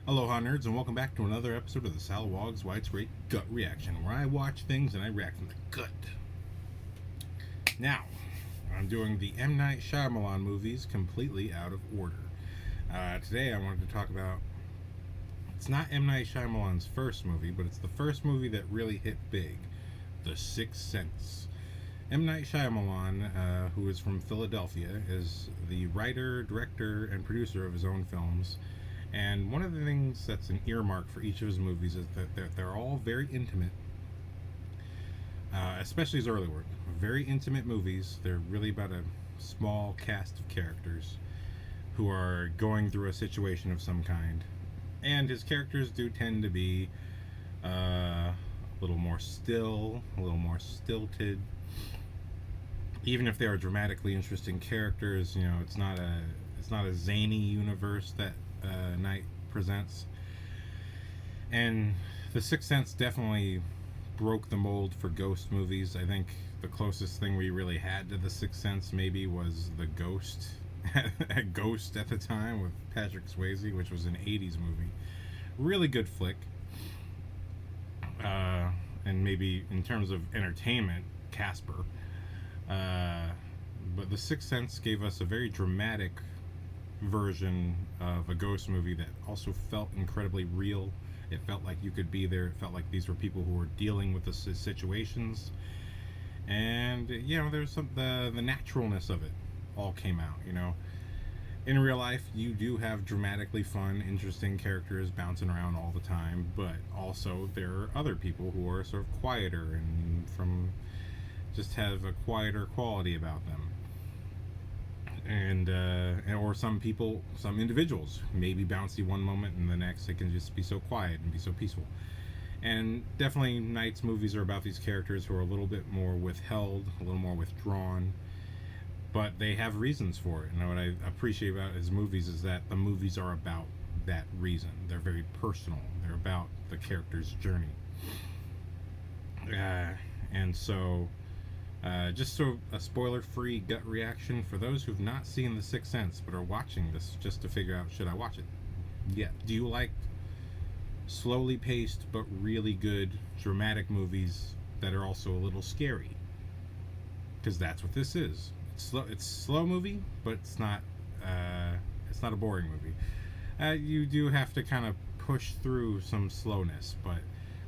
Aloha nerds, and welcome back to another episode of the Salawag's Widespread Gut Reaction, where I watch things and I react from the gut. Now, I'm doing the M. Night Shyamalan movies completely out of order. Today I wanted to talk about, it's not M. Night Shyamalan's first movie, but it's the first movie that really hit big, The Sixth Sense. M. Night Shyamalan, who is from Philadelphia, is the writer, director, and producer of his own films. And one of the things that's an earmark for each of his movies is that they're all very intimate, especially his early work. Very intimate movies. They're really about a small cast of characters who are going through a situation of some kind. And his characters do tend to be a little more still, a little more stilted. Even if they are dramatically interesting characters, you know, it's not a zany universe that Night presents. And The Sixth Sense definitely broke the mold for ghost movies. I think the closest thing we really had to The Sixth Sense maybe was The Ghost Ghost at the time with Patrick Swayze, which was an 80s movie. Really good flick. And maybe in terms of entertainment, Casper. But The Sixth Sense gave us a very dramatic version of a ghost movie that also felt incredibly real. It felt like you could be there. It felt like these were people who were dealing with the situations, and you know, there's the naturalness of it all came out. You know, in real life, you do have dramatically fun, interesting characters bouncing around all the time, but also there are other people who are sort of quieter and just have a quieter quality about them. And or some individuals may be bouncy one moment and the next they can just be so quiet and be so peaceful. And definitely Night's movies are about these characters who are a little bit more withheld, a little more withdrawn, but they have reasons for it. And what I appreciate about his movies is that the movies are about that reason. They're very personal. They're about the character's journey. And so just so a spoiler-free gut reaction for those who've not seen The Sixth Sense but are watching this just to figure out, should I watch it? Yeah. Do you like slowly paced but really good dramatic movies that are also a little scary? Because that's what this is. It's slow movie, but it's not a boring movie. You do have to kind of push through some slowness, but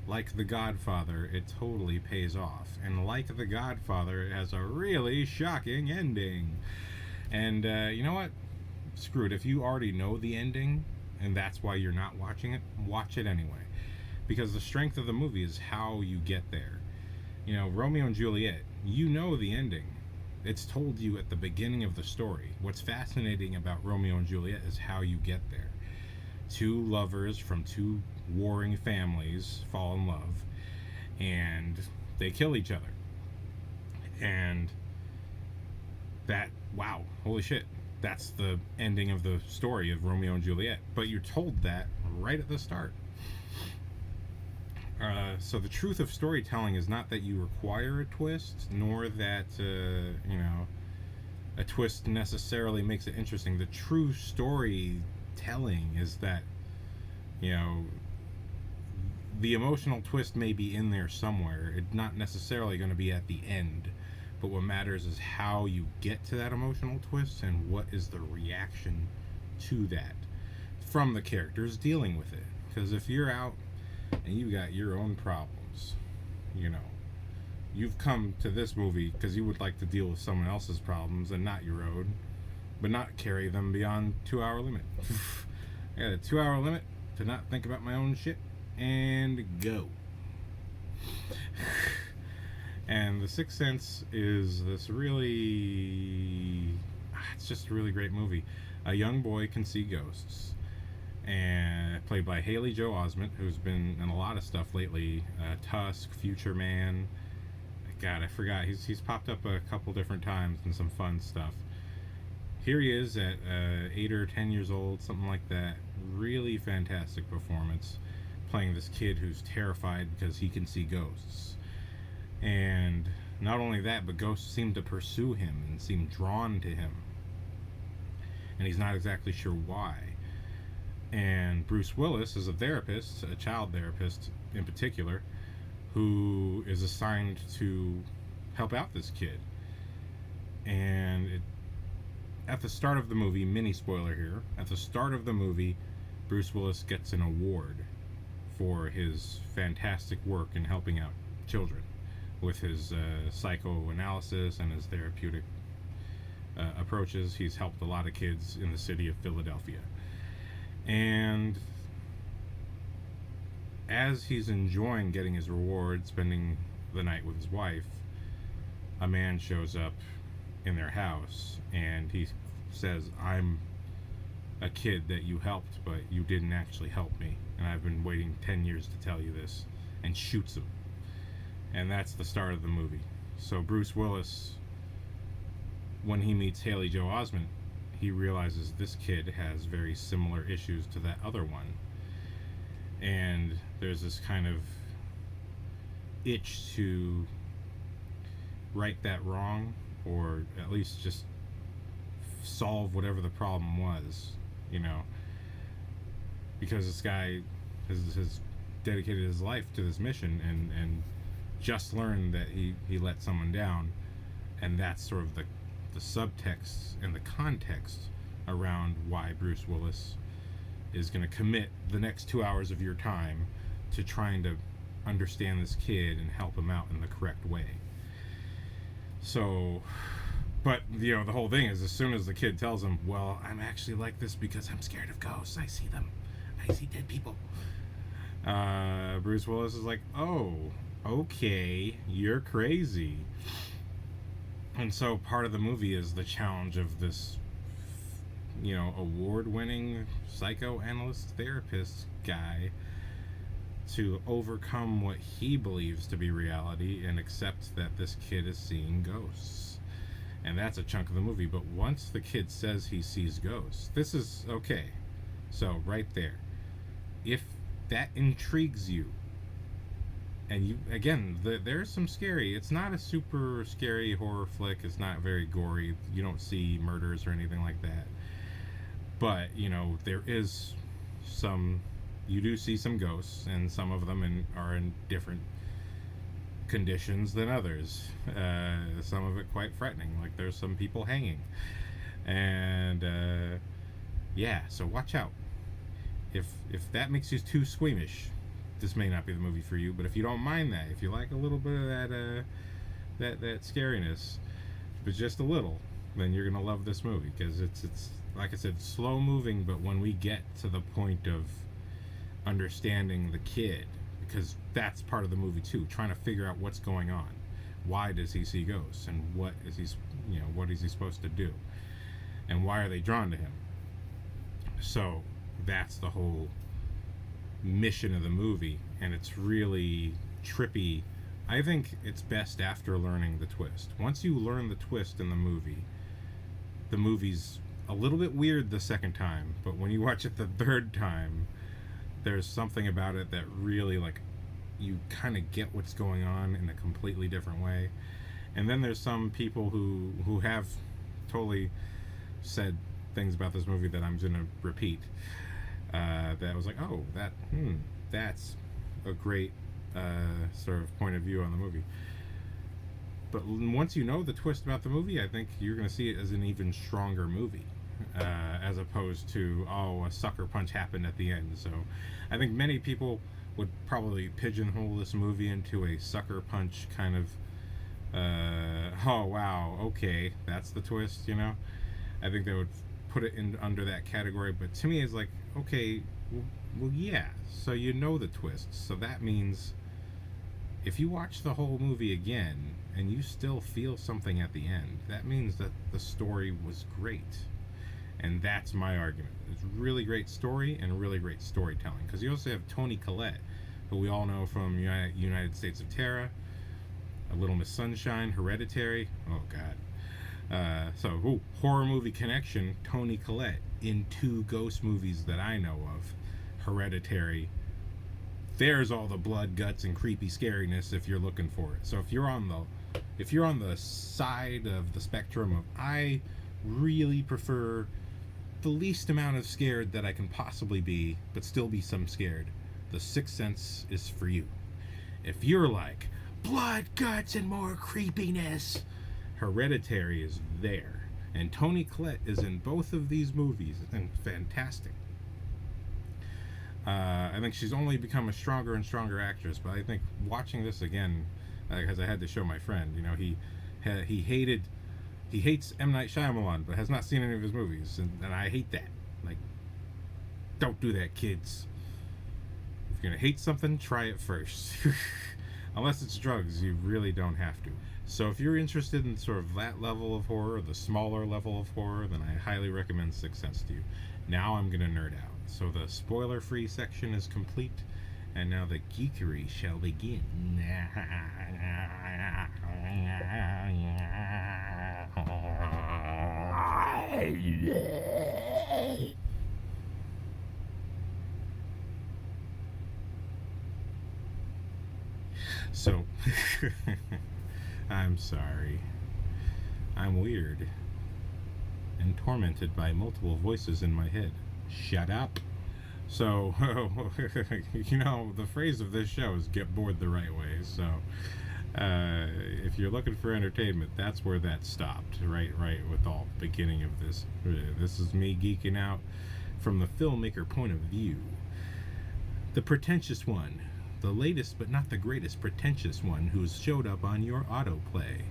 like The Godfather, it totally pays off. And like The Godfather, it has a really shocking ending. And you know what? Screw it. If you already know the ending, and that's why you're not watching it, watch it anyway. Because the strength of the movie is how you get there. You know, Romeo and Juliet, you know the ending. It's told you at the beginning of the story. What's fascinating about Romeo and Juliet is how you get there. Two lovers from two warring families fall in love and they kill each other, and wow, holy shit, that's the ending of the story of Romeo and Juliet, but you're told that right at the start. So the truth of storytelling is not that you require a twist, nor that you know, a twist necessarily makes it interesting. The true storytelling is that, you know, the emotional twist may be in there somewhere. It's not necessarily going to be at the end, but what matters is how you get to that emotional twist and what is the reaction to that from the characters dealing with it. Because if you're out and you got your own problems, you know, you've come to this movie because you would like to deal with someone else's problems and not your own, but not carry them beyond 2-hour limit. I got a 2-hour limit to not think about my own shit and go. And The Sixth Sense is this really, it's just a really great movie. A young boy can see ghosts, and played by Haley Joel Osment, who's been in a lot of stuff lately. Tusk, Future Man. God, I forgot. He's popped up a couple different times in some fun stuff. Here he is at 8 or 10 years old, something like that. Really fantastic performance, playing this kid who's terrified because he can see ghosts. And not only that, but ghosts seem to pursue him and seem drawn to him. And he's not exactly sure why. And Bruce Willis is a therapist, a child therapist in particular, who is assigned to help out this kid. And at the start of the movie, mini spoiler here, at the start of the movie, Bruce Willis gets an award for his fantastic work in helping out children with his psychoanalysis and his therapeutic approaches. He's helped a lot of kids in the city of Philadelphia. And as he's enjoying getting his reward, spending the night with his wife, a man shows up in their house and he says, "I'm a kid that you helped, but you didn't actually help me, and I've been waiting 10 years to tell you this," and shoots him. And that's the start of the movie. So Bruce Willis, when he meets Haley Joel Osment, he realizes this kid has very similar issues to that other one. And there's this kind of itch to right that wrong, or at least just solve whatever the problem was, you know, because this guy has dedicated his life to this mission and just learned that he let someone down. And that's sort of the subtext and the context around why Bruce Willis is going to commit the next 2 hours of your time to trying to understand this kid and help him out in the correct way. So, but, you know, the whole thing is, as soon as the kid tells him, "Well, I'm actually like this because I'm scared of ghosts. I see them. I see dead people." Bruce Willis is like, "Oh, okay, you're crazy." And so part of the movie is the challenge of this, you know, award-winning psychoanalyst therapist guy to overcome what he believes to be reality and accept that this kid is seeing ghosts. And that's a chunk of the movie. But once the kid says he sees ghosts, this is okay. So right there, if that intrigues you, and you, again, there's some scary, it's not a super scary horror flick, it's not very gory, you don't see murders or anything like that, but, you know, there is some, you do see some ghosts, and some of them are in different conditions than others. Some of it quite frightening, like there's some people hanging. And yeah, so watch out. If that makes you too squeamish, this may not be the movie for you. But if you don't mind that, if you like a little bit of that scariness, but just a little, then you're gonna love this movie, because it's like I said, slow moving. But when we get to the point of understanding the kid, because that's part of the movie too, trying to figure out what's going on, why does he see ghosts, and what is he supposed to do, and why are they drawn to him. So that's the whole mission of the movie, and it's really trippy. I think it's best after learning the twist. Once you learn the twist in the movie's a little bit weird the second time, but when you watch it the third time, there's something about it that really, like, you kind of get what's going on in a completely different way. And then there's some people who have totally said things about this movie that I'm gonna repeat. That was like, oh, that's a great sort of point of view on the movie. But once you know the twist about the movie, I think you're going to see it as an even stronger movie, as opposed to, oh, a sucker punch happened at the end. So I think many people would probably pigeonhole this movie into a sucker punch kind of, oh, wow, okay, that's the twist, you know? I think they would put it in under that category. But to me, it's like, okay, well, yeah, so you know the twist. So that means if you watch the whole movie again and you still feel something at the end, that means that the story was great. And that's my argument. It's really great story and really great storytelling. Because you also have Toni Collette, who we all know from United States of Terror, A Little Miss Sunshine, Hereditary. Oh, God. So, horror movie connection, Toni Collette in 2 ghost movies that I know of. Hereditary. There's all the blood, guts, and creepy scariness if you're looking for it. So if you're on the side of the spectrum of, I really prefer the least amount of scared that I can possibly be, but still be some scared, The Sixth Sense is for you. If you're like, blood, guts, and more creepiness, Hereditary is there. And Toni Collette is in both of these movies, and fantastic. I think she's only become a stronger and stronger actress, but I think watching this again, because I had to show my friend, you know, he hates M. Night Shyamalan, but has not seen any of his movies, and I hate that. Like, don't do that, kids. If you're gonna hate something, try it first. Unless it's drugs, you really don't have to. So if you're interested in sort of that level of horror, the smaller level of horror, then I highly recommend Sixth Sense to you. Now I'm gonna nerd out. So the spoiler-free section is complete, and now the geekery shall begin. So, I'm sorry. I'm weird and tormented by multiple voices in my head. Shut up. So, you know, the phrase of this show is get bored the right way. So, if you're looking for entertainment, that's where that stopped. Right with all beginning of this. This is me geeking out from the filmmaker point of view. The pretentious one. The latest but not the greatest pretentious one who's showed up on your autoplay.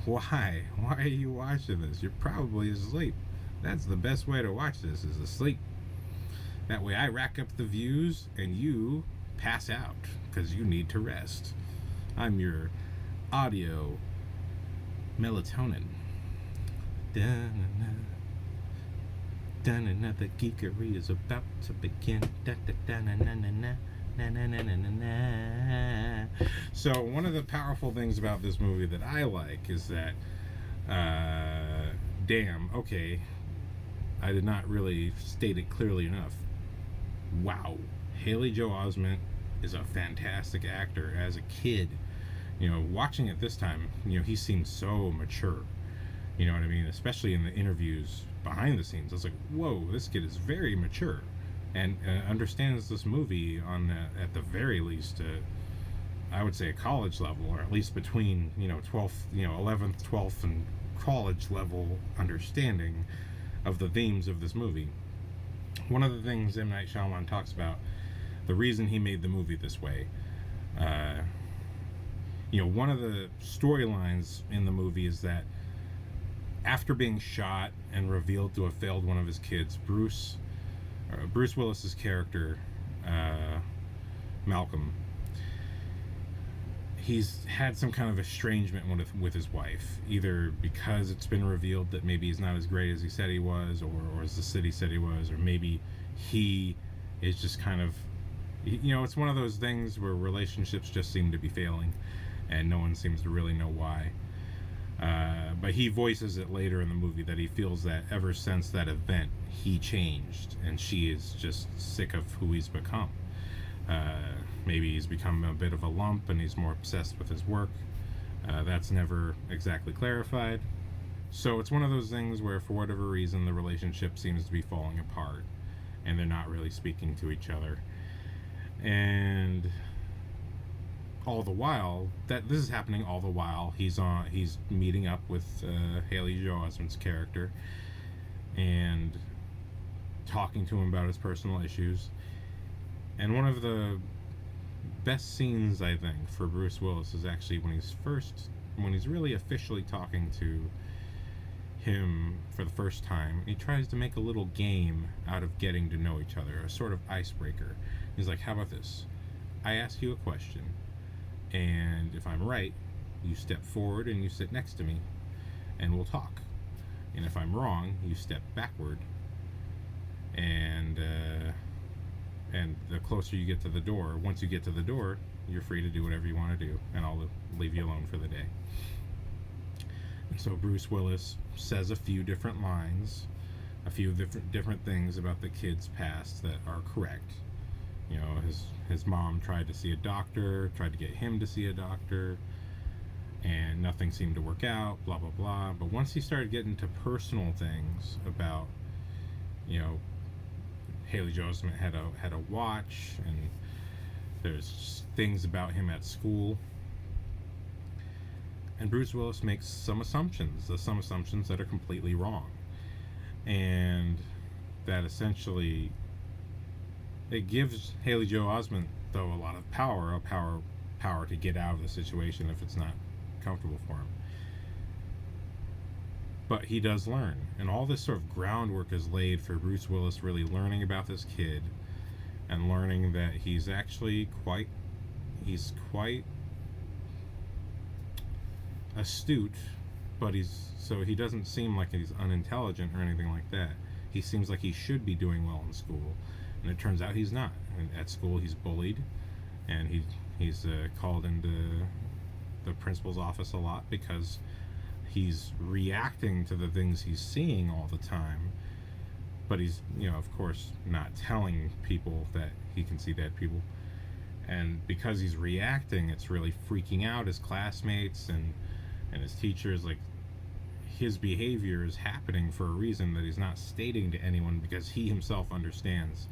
Why? Why are you watching this? You're probably asleep. That's the best way to watch this, is asleep. That way I rack up the views and you pass out because you need to rest. I'm your audio melatonin. Da-na-na. Da-na-na, the geekery is about to begin. Da-da-da-na-na-na-na. So one of the powerful things about this movie that I like is that okay, I did not really state it clearly enough. Wow, Haley Joel Osment is a fantastic actor. As a kid, you know, watching it this time, you know, he seemed so mature. You know what I mean? Especially in the interviews behind the scenes, I was like, whoa, this kid is very mature. And understands this movie on at the very least, I would say a college level, or at least between 12th, 11th, 12th, and college level understanding of the themes of this movie. One of the things M. Night Shyamalan talks about, the reason he made the movie this way, one of the storylines in the movie is that after being shot and revealed to have failed one of his kids, Bruce Willis's character, Malcolm, he's had some kind of estrangement with his wife, either because it's been revealed that maybe he's not as great as he said he was, or as the city said he was, or maybe he is just kind of, it's one of those things where relationships just seem to be failing and no one seems to really know why. But he voices it later in the movie that he feels that ever since that event, he changed, and she is just sick of who he's become. Maybe he's become a bit of a lump and he's more obsessed with his work. That's never exactly clarified. So it's one of those things where, for whatever reason, the relationship seems to be falling apart and they're not really speaking to each other. And all the while, that this is happening all the while, he's meeting up with Haley Joel Osment's character and talking to him about his personal issues. And one of the best scenes, I think, for Bruce Willis is actually when he's really officially talking to him for the first time. He tries to make a little game out of getting to know each other, a sort of icebreaker. He's like, how about this? I ask you a question, and if I'm right, you step forward and you sit next to me, and we'll talk. And if I'm wrong, you step backward, and the closer you get to the door, once you get to the door, you're free to do whatever you want to do, and I'll leave you alone for the day. And so Bruce Willis says a few different lines, a few different things about the kid's past that are correct. His mom tried to see a doctor, tried to get him to see a doctor, and nothing seemed to work out, blah, blah, blah. But once he started getting to personal things about, you know, Haley Joel Osment had a watch, and there's things about him at school. And Bruce Willis makes some assumptions that are completely wrong. And that essentially, it gives Haley Joel Osment, though, a lot of power to get out of the situation if it's not comfortable for him. But he does learn, and all this sort of groundwork is laid for Bruce Willis really learning about this kid, and learning that he's actually quite astute, but he doesn't seem like he's unintelligent or anything like that. He seems like he should be doing well in school, and it turns out he's not. And at school, he's bullied, and he's called into the principal's office a lot because he's reacting to the things he's seeing all the time. But he's, of course, not telling people that he can see dead people. And because he's reacting, it's really freaking out his classmates and his teachers. Like, his behavior is happening for a reason that he's not stating to anyone, because he himself understands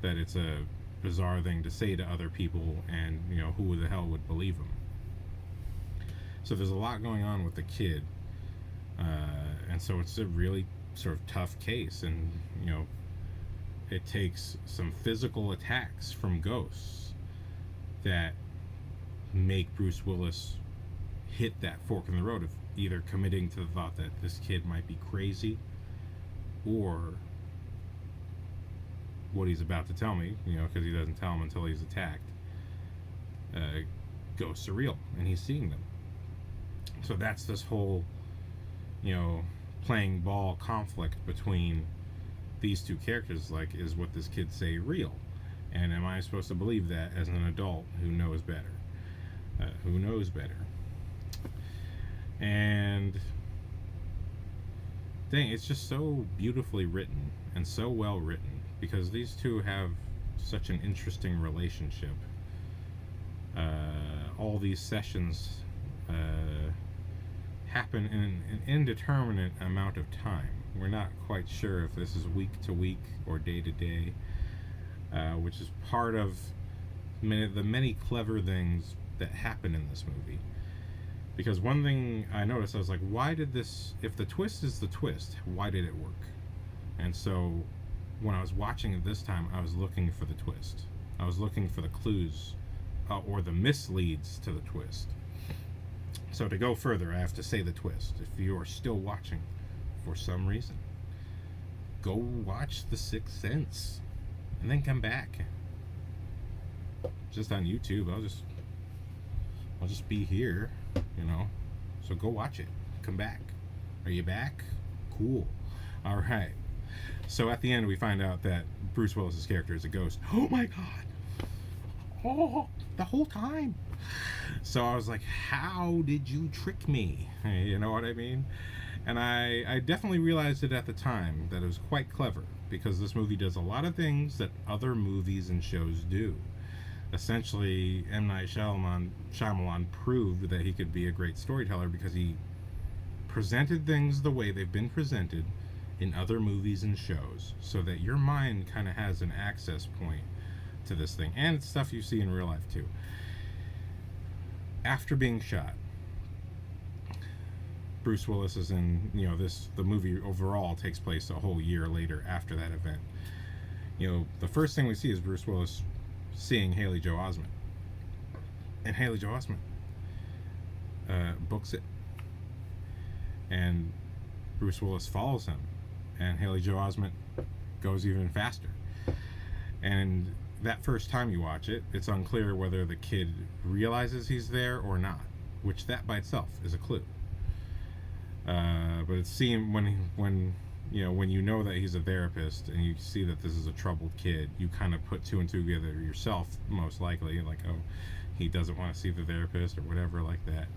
that it's a bizarre thing to say to other people, and who the hell would believe him. So there's a lot going on with the kid, and so it's a really sort of tough case. And it takes some physical attacks from ghosts that make Bruce Willis hit that fork in the road of either committing to the thought that this kid might be crazy, or what he's about to tell me, because he doesn't tell him until he's attacked. Ghosts are real, and he's seeing them. So that's this whole, playing ball conflict between these two characters. Like, is what this kid say real? And am I supposed to believe that as an adult who knows better? And dang, it's just so beautifully written and so well written, because these two have such an interesting relationship. All these sessions happen in an indeterminate amount of time. We're not quite sure if this is week to week or day to day, which is part of the many clever things that happen in this movie. Because one thing I noticed, I was like, why did this, if the twist is the twist, why did it work? And so when I was watching it this time, I was looking for the twist. I was looking for the clues or the misleads to the twist. So to go further, I have to say the twist. If you are still watching for some reason, go watch The Sixth Sense and then come back. Just on YouTube. I'll just be here, So go watch it. Come back. Are you back? Cool. All right. So at the end, we find out that Bruce Willis's character is a ghost. Oh my God. Oh, the whole time. So I was like, how did you trick me? You know what I mean? And I definitely realized it at the time that it was quite clever, because this movie does a lot of things that other movies and shows do. Essentially, M. Night Shyamalan proved that he could be a great storyteller because he presented things the way they've been presented in other movies and shows, so that your mind kind of has an access point to this thing. And it's stuff you see in real life too. After being shot, Bruce Willis is in, the movie overall takes place a whole year later after that event. The first thing we see is Bruce Willis seeing Haley Joel Osment. And Haley Joel Osment books it. And Bruce Willis follows him. And Haley Joel Osment goes even faster. And that first time you watch it, it's unclear whether the kid realizes he's there or not, which that by itself is a clue. But it seemed when you know that he's a therapist and you see that this is a troubled kid, you kind of put two and two together yourself, most likely, like, oh, he doesn't want to see the therapist or whatever like that.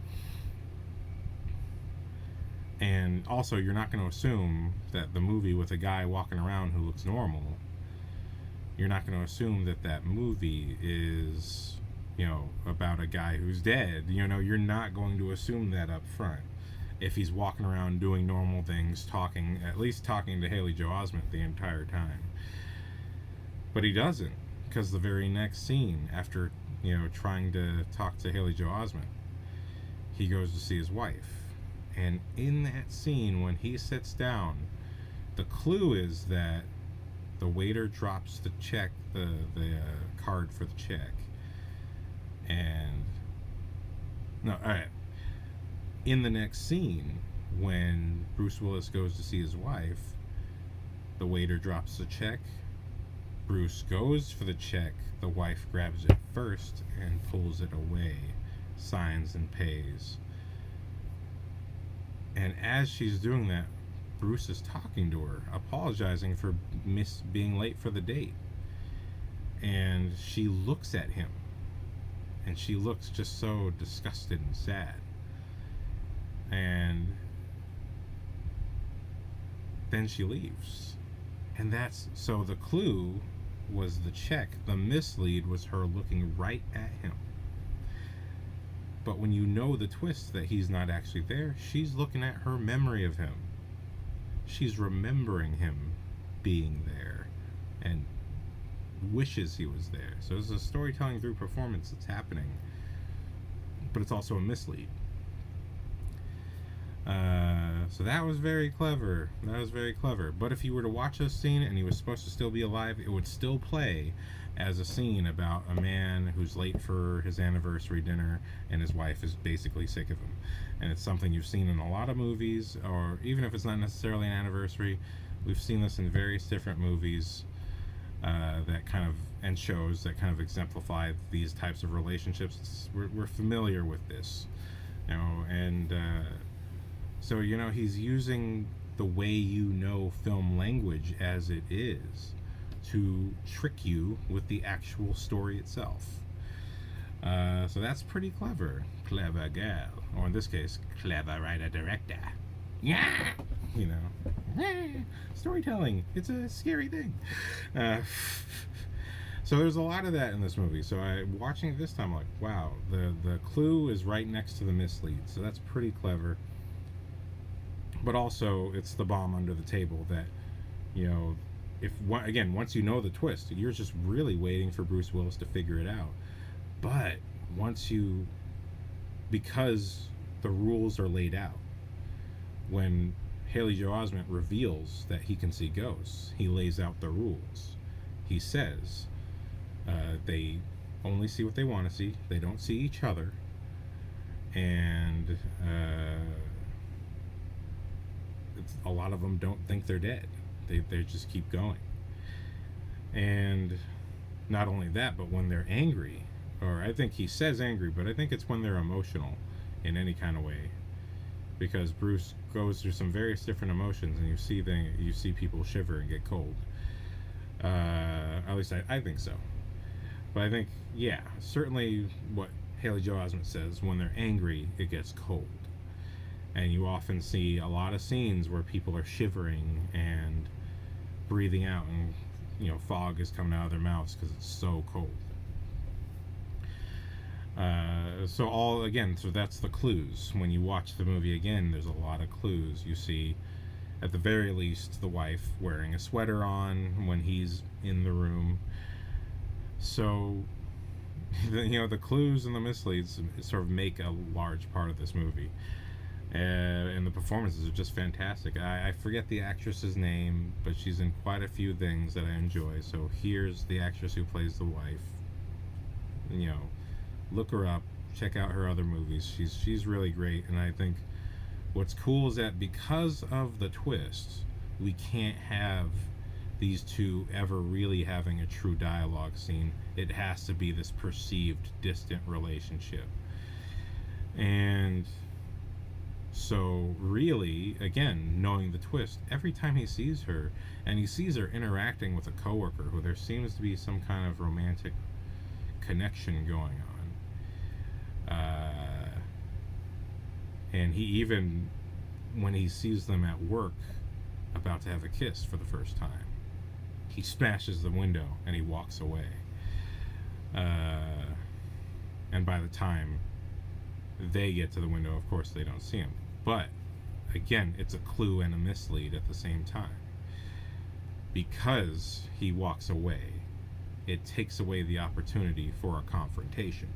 And also, you're not going to assume that the movie with a guy walking around who looks normal, you're not going to assume that movie is, about a guy who's dead. You're not going to assume that up front. if he's walking around doing normal things, talking, at least talking to Haley Joel Osment the entire time. But he doesn't, because the very next scene, after, trying to talk to Haley Joel Osment, he goes to see his wife. And in that scene, when he sits down, the clue is that the waiter drops the check, the card for the check. And, no, alright. In the next scene, when Bruce Willis goes to see his wife, the waiter drops the check. Bruce goes for the check. The wife grabs it first and pulls it away, signs and pays. And as she's doing that, Bruce is talking to her, apologizing for being late for the date. And she looks at him, and she looks just so disgusted and sad. And then she leaves. And so the clue was the check. The mislead was her looking right at him. But when you know the twist that he's not actually there, she's looking at her memory of him. She's remembering him being there and wishes he was there. So it's a storytelling through performance that's happening, but it's also a mislead. So that was very clever. But if you were to watch this scene and he was supposed to still be alive, it would still play as a scene about a man who's late for his anniversary dinner and his wife is basically sick of him. And it's something you've seen in a lot of movies, or even if it's not necessarily an anniversary, we've seen this in various different movies and shows that kind of exemplify these types of relationships. We're familiar with this, and so he's using the way film language as it is to trick you with the actual story itself. So that's pretty clever. Clever gal. Or in this case, clever writer-director. Yeah! Storytelling. It's a scary thing. So there's a lot of that in this movie. So watching it this time, I'm like, wow, the clue is right next to the mislead. So that's pretty clever. But also, it's the bomb under the table that, once you know the twist, you're just really waiting for Bruce Willis to figure it out. But because the rules are laid out, when Haley Joel Osment reveals that he can see ghosts, he lays out the rules. He says they only see what they want to see. They don't see each other. And a lot of them don't think they're dead. They just keep going. And not only that, but when they're angry, or I think he says angry, but I think it's when they're emotional in any kind of way, because Bruce goes through some various different emotions, and you see people shiver and get cold. At least I think so. But I think, yeah, certainly what Haley Joel Osment says, when they're angry, it gets cold. And you often see a lot of scenes where people are shivering and breathing out, and fog is coming out of their mouths because it's so cold. So that's the clues. When you watch the movie again, there's a lot of clues. You see, at the very least, the wife wearing a sweater on when he's in the room. So, the clues and the misleads sort of make a large part of this movie. And the performances are just fantastic. I forget the actress's name, but she's in quite a few things that I enjoy. So here's the actress who plays the wife. Look her up. Check out her other movies. She's really great. And I think what's cool is that because of the twist, we can't have these two ever really having a true dialogue scene. It has to be this perceived distant relationship. And so really, again, knowing the twist, every time he sees her, and he sees her interacting with a coworker who there seems to be some kind of romantic connection going on. And he even, when he sees them at work about to have a kiss for the first time, he smashes the window and he walks away. And by the time they get to the window, of course, they don't see him. But again, it's a clue and a mislead at the same time. Because he walks away, it takes away the opportunity for a confrontation.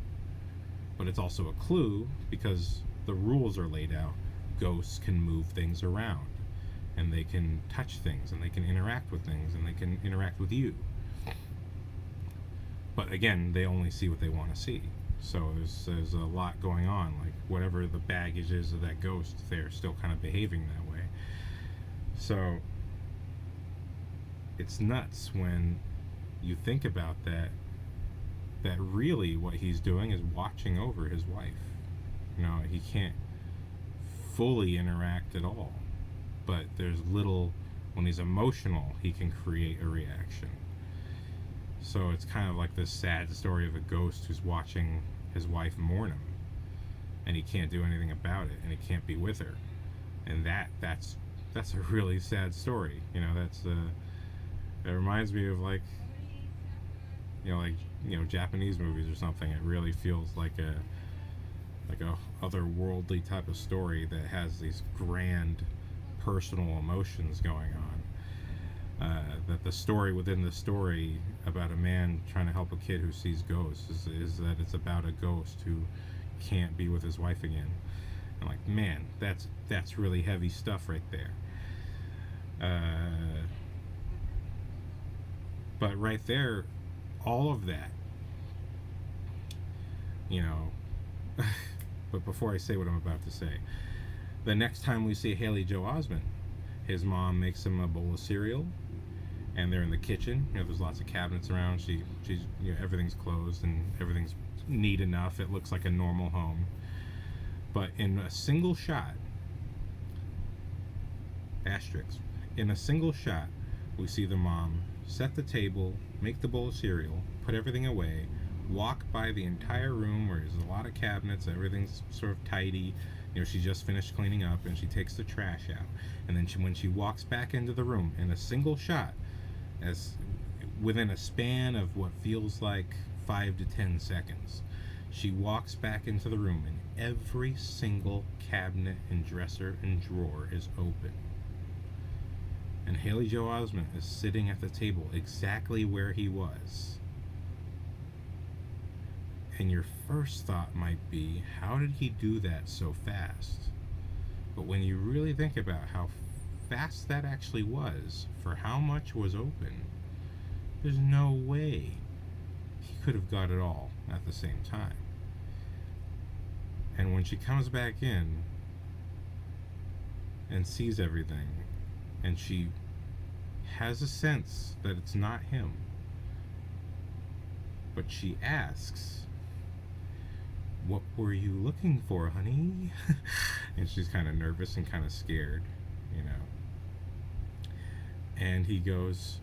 But it's also a clue because the rules are laid out. Ghosts can move things around, and they can touch things, and they can interact with things, and they can interact with you. But again, they only see what they want to see. So there's a lot going on. Like, whatever the baggage is of that ghost, they're still kind of behaving that way. So it's nuts when you think about that really what he's doing is watching over his wife. You know, he can't fully interact at all, but there's little, when he's emotional, he can create a reaction. So it's kind of like this sad story of a ghost who's watching his wife mourn him, and he can't do anything about it, and he can't be with her. And that's a really sad story. You know, it reminds me of, like, Japanese movies or something. It really feels like a otherworldly type of story that has these grand personal emotions going on. That the story within the story about a man trying to help a kid who sees ghosts is that it's about a ghost who can't be with his wife again. I'm like, man, that's really heavy stuff right there. But right there, all of that, you know. But before I say what I'm about to say, the next time we see Haley Joel Osment, his mom makes him a bowl of cereal, and they're in the kitchen. You know, there's lots of cabinets around. She's, you know, everything's closed and everything's neat enough. It looks like a normal home. But in a single shot, asterisk, in a single shot, we see the mom set the table, make the bowl of cereal, put everything away, walk by the entire room where there's a lot of cabinets, everything's sort of tidy. You know, she just finished cleaning up, and she takes the trash out. And then when she walks back into the room, in a single shot, as within a span of what feels like 5 to 10 seconds, she walks back into the room, and every single cabinet and dresser and drawer is open. And Haley Joel Osment is sitting at the table exactly where he was. And your first thought might be, how did he do that so fast? But when you really think about how fast that actually was for how much was open, there's no way he could have got it all at the same time. And when she comes back in and sees everything, and she has a sense that it's not him, but she asks, "What were you looking for, honey?" And she's kind of nervous and kind of scared, you know. And he goes,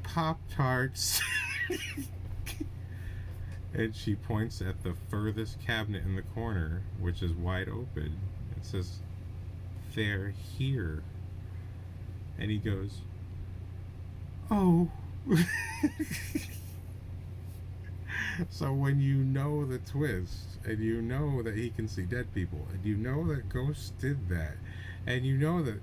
"Pop-Tarts." And she points at the furthest cabinet in the corner, which is wide open. It says, "They're here." And he goes, "Oh." So when you know the twist, and you know that he can see dead people, and you know that ghosts did that, and you know that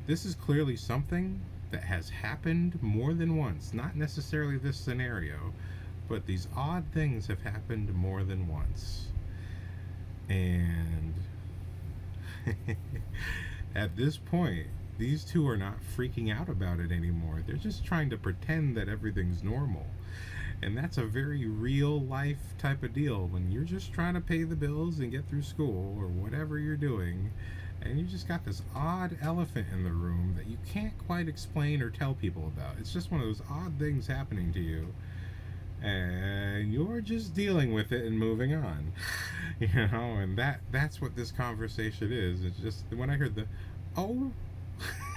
this is clearly something that has happened more than once, not necessarily this scenario, but these odd things have happened more than once. And at this point, these two are not freaking out about it anymore. They're just trying to pretend that everything's normal. And that's a very real life type of deal when you're just trying to pay the bills and get through school or whatever you're doing, and you just got this odd elephant in the room that you can't quite explain or tell people about. It's just one of those odd things happening to you, and you're just dealing with it and moving on. You know, and that's what this conversation is. It's just, when I heard the "oh,"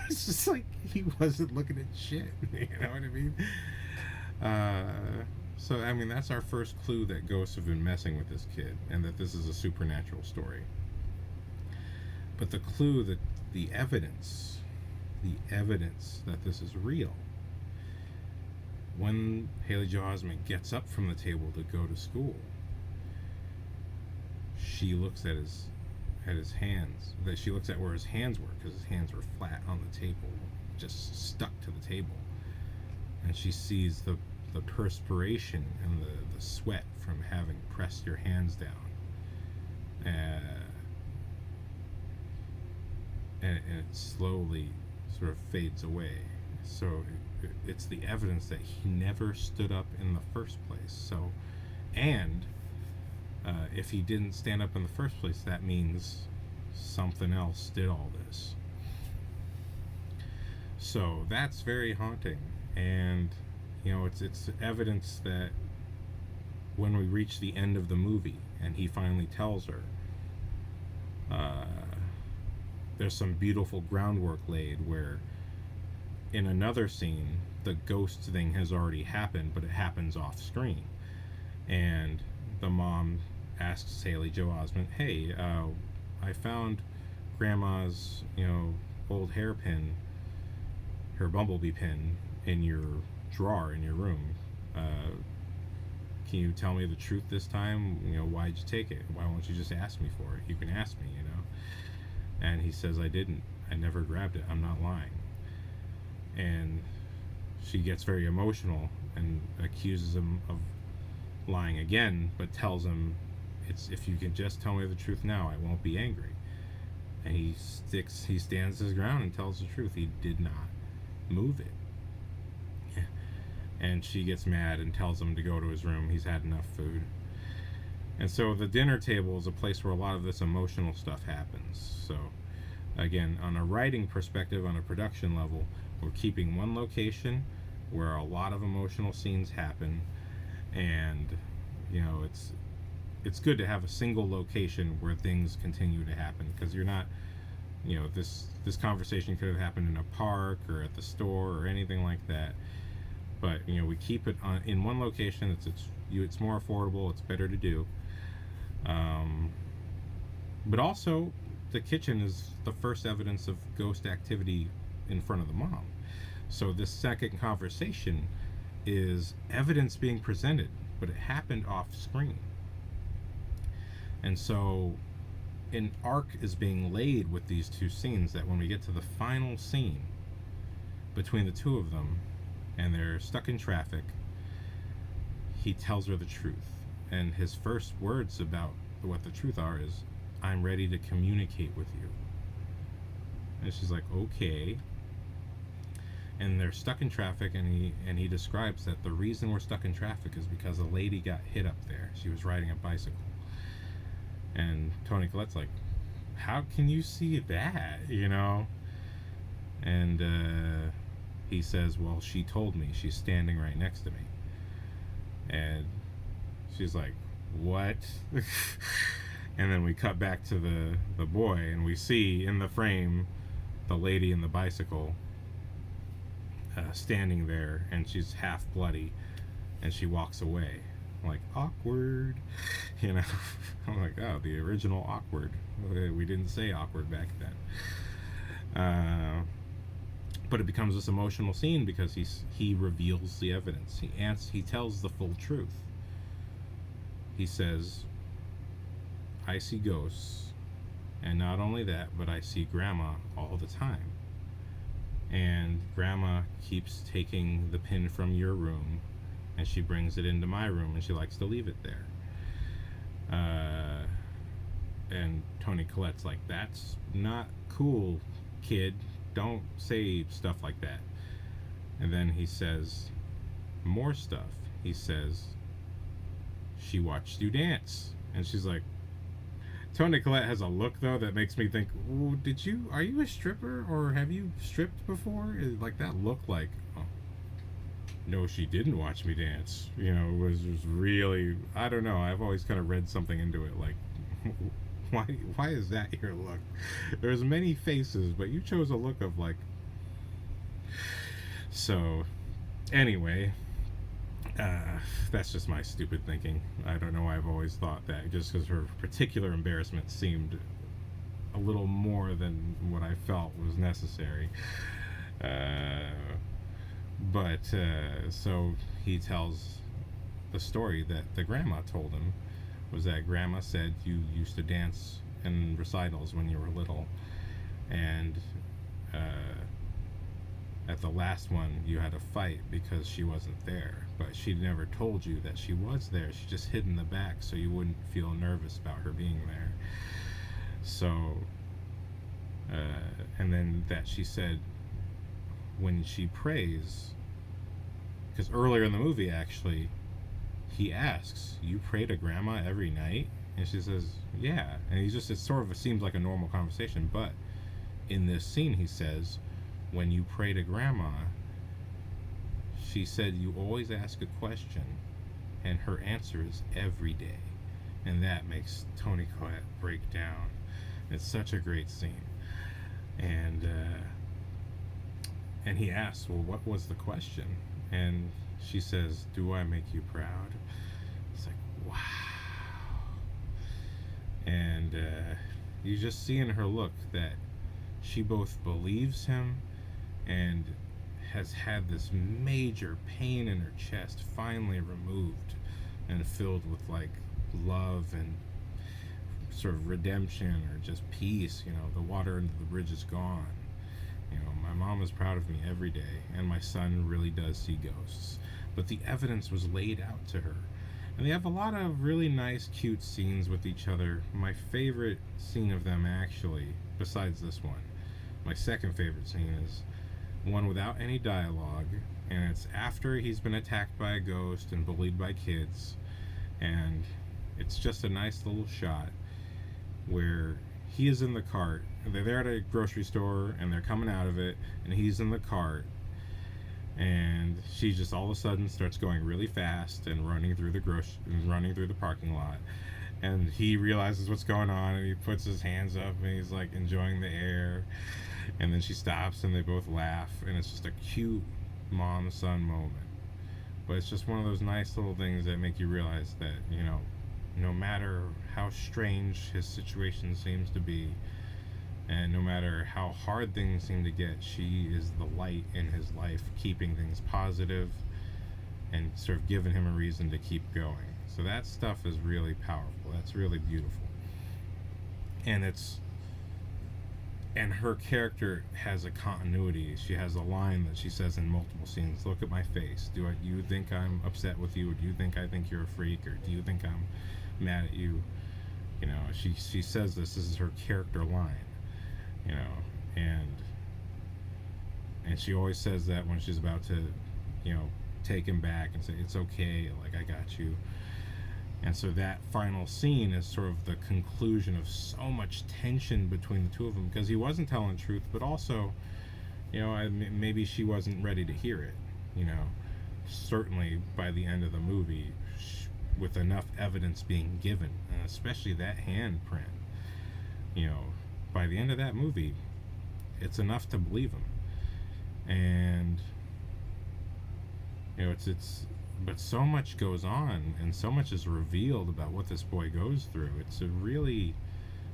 it's just like he wasn't looking at shit. You know what I mean? So, I mean, that's our first clue that ghosts have been messing with this kid, and that this is a supernatural story. But the clue, that the evidence that this is real, when Haley Joel Osment gets up from the table to go to school, she looks at at his hands. That she looks at where his hands were, because his hands were flat on the table, just stuck to the table. And she sees the perspiration and the sweat from having pressed your hands down. And it slowly sort of fades away. So it's the evidence that he never stood up in the first place. So, and if he didn't stand up in the first place, that means something else did all this. So that's very haunting, and it's evidence that when we reach the end of the movie and he finally tells her, there's some beautiful groundwork laid where in another scene the ghost thing has already happened, but it happens off screen, and the mom asks Haley Joel Osment, hey, I found grandma's old hairpin, her bumblebee pin, in your drawer in your room. Can you tell me the truth this time? Why'd you take it? Why won't you just ask me for it? You can ask me, And he says, I didn't. I never grabbed it. I'm not lying. And she gets very emotional and accuses him of lying again, but tells him, if you can just tell me the truth now, I won't be angry. And he stands his ground and tells the truth. He did not move it. And she gets mad and tells him to go to his room. He's had enough food. And so the dinner table is a place where a lot of this emotional stuff happens. So again, on a writing perspective, on a production level, we're keeping one location where a lot of emotional scenes happen, and it's good to have a single location where things continue to happen, because you're not, this conversation could have happened in a park or at the store or anything like that. But we keep it in one location. It's more affordable. It's better to do. But also, the kitchen is the first evidence of ghost activity in front of the mom. So this second conversation is evidence being presented, but it happened off screen. And so an arc is being laid with these two scenes, that when we get to the final scene between the two of them and they're stuck in traffic, he tells her the truth. And his first words about what the truth are is, I'm ready to communicate with you. And she's like, okay. And they're stuck in traffic, and he describes that the reason we're stuck in traffic is because a lady got hit up there. She was riding a bicycle. And Toni Collette's like, how can you see that, And he says, well, she told me. She's standing right next to me. And she's like, what? And then we cut back to the boy, and we see in the frame the lady in the bicycle standing there, and she's half bloody, and she walks away. I'm like, awkward. I'm like, oh, the original awkward. We didn't say awkward back then. But it becomes this emotional scene because he reveals the evidence. He tells the full truth. He says, I see ghosts, and not only that, but I see Grandma all the time. And Grandma keeps taking the pin from your room, and she brings it into my room, and she likes to leave it there. And Toni Collette's like, that's not cool, kid. Don't say stuff like that. And then he says more stuff. He says, she watched you dance. And she's like, Toni Collette has a look, though, that makes me think, are you a stripper, or have you stripped before? Like, that look like, oh, no, she didn't watch me dance. It was really, I don't know, I've always kind of read something into it, like, why is that your look? There's many faces, but you chose a look of, like, so, anyway, that's just my stupid thinking. I don't know why I've always thought that, just because her particular embarrassment seemed a little more than what I felt was necessary. So he tells the story that the grandma told him, was that Grandma said you used to dance in recitals when you were little, and at the last one you had a fight because she wasn't there, but she never told you that she was there. She just hid in the back so you wouldn't feel nervous about her being there. So and then that she said when she prays, because earlier in the movie actually he asks, you pray to grandma every night? And she says, yeah. And he's just, it sort of seems like a normal conversation, but in this scene he says, when you pray to grandma, she said you always ask a question and her answer is every day. And that makes Toni Collette break down. It's such a great scene. And he asks, well, what was the question? And she says, do I make you proud? It's like, wow. And you just see in her look that she both believes him and has had this major pain in her chest finally removed and filled with like love and sort of redemption or just peace. You know, the water under the bridge is gone. You know, my mom is proud of me every day, and my son really does see ghosts. But the evidence was laid out to her. And they have a lot of really nice, cute scenes with each other. My favorite scene of them, actually, besides this one, my second favorite scene is one without any dialogue, and it's after he's been attacked by a ghost and bullied by kids, and it's just a nice little shot where he is in the cart. They're there at a grocery store and they're coming out of it, and he's in the cart, and she just all of a sudden starts going really fast and running through the parking lot, and he realizes what's going on and he puts his hands up and he's like enjoying the air, and then she stops and they both laugh, and it's just a cute mom-son moment. But it's just one of those nice little things that make you realize that, you know, no matter how strange his situation seems to be, and no matter how hard things seem to get, she is the light in his life, keeping things positive and sort of giving him a reason to keep going. So that stuff is really powerful. That's really beautiful. And her character has a continuity. She has a line that she says in multiple scenes. Look at my face. Do you think I'm upset with you? Or do you think I think you're a freak? Or do you think I'm mad at you? You know, she says this is her character line. You know, and she always says that when she's about to, you know, take him back and say, it's okay, like, I got you. And so that final scene is sort of the conclusion of so much tension between the two of them, because he wasn't telling the truth, but also, you know, maybe she wasn't ready to hear it. You know, certainly by the end of the movie, with enough evidence being given, and especially that handprint, you know, by the end of that movie, it's enough to believe him. And, you know, but so much goes on, and so much is revealed about what this boy goes through. It's a really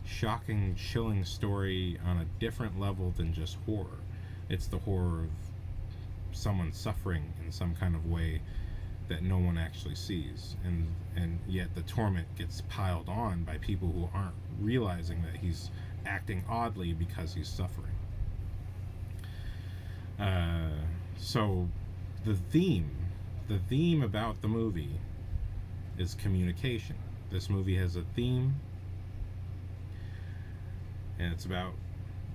shocking, chilling story on a different level than just horror. It's the horror of someone suffering in some kind of way that no one actually sees, and yet the torment gets piled on by people who aren't realizing that he's acting oddly because he's suffering. So the theme about the movie is communication. This movie has a theme, and it's about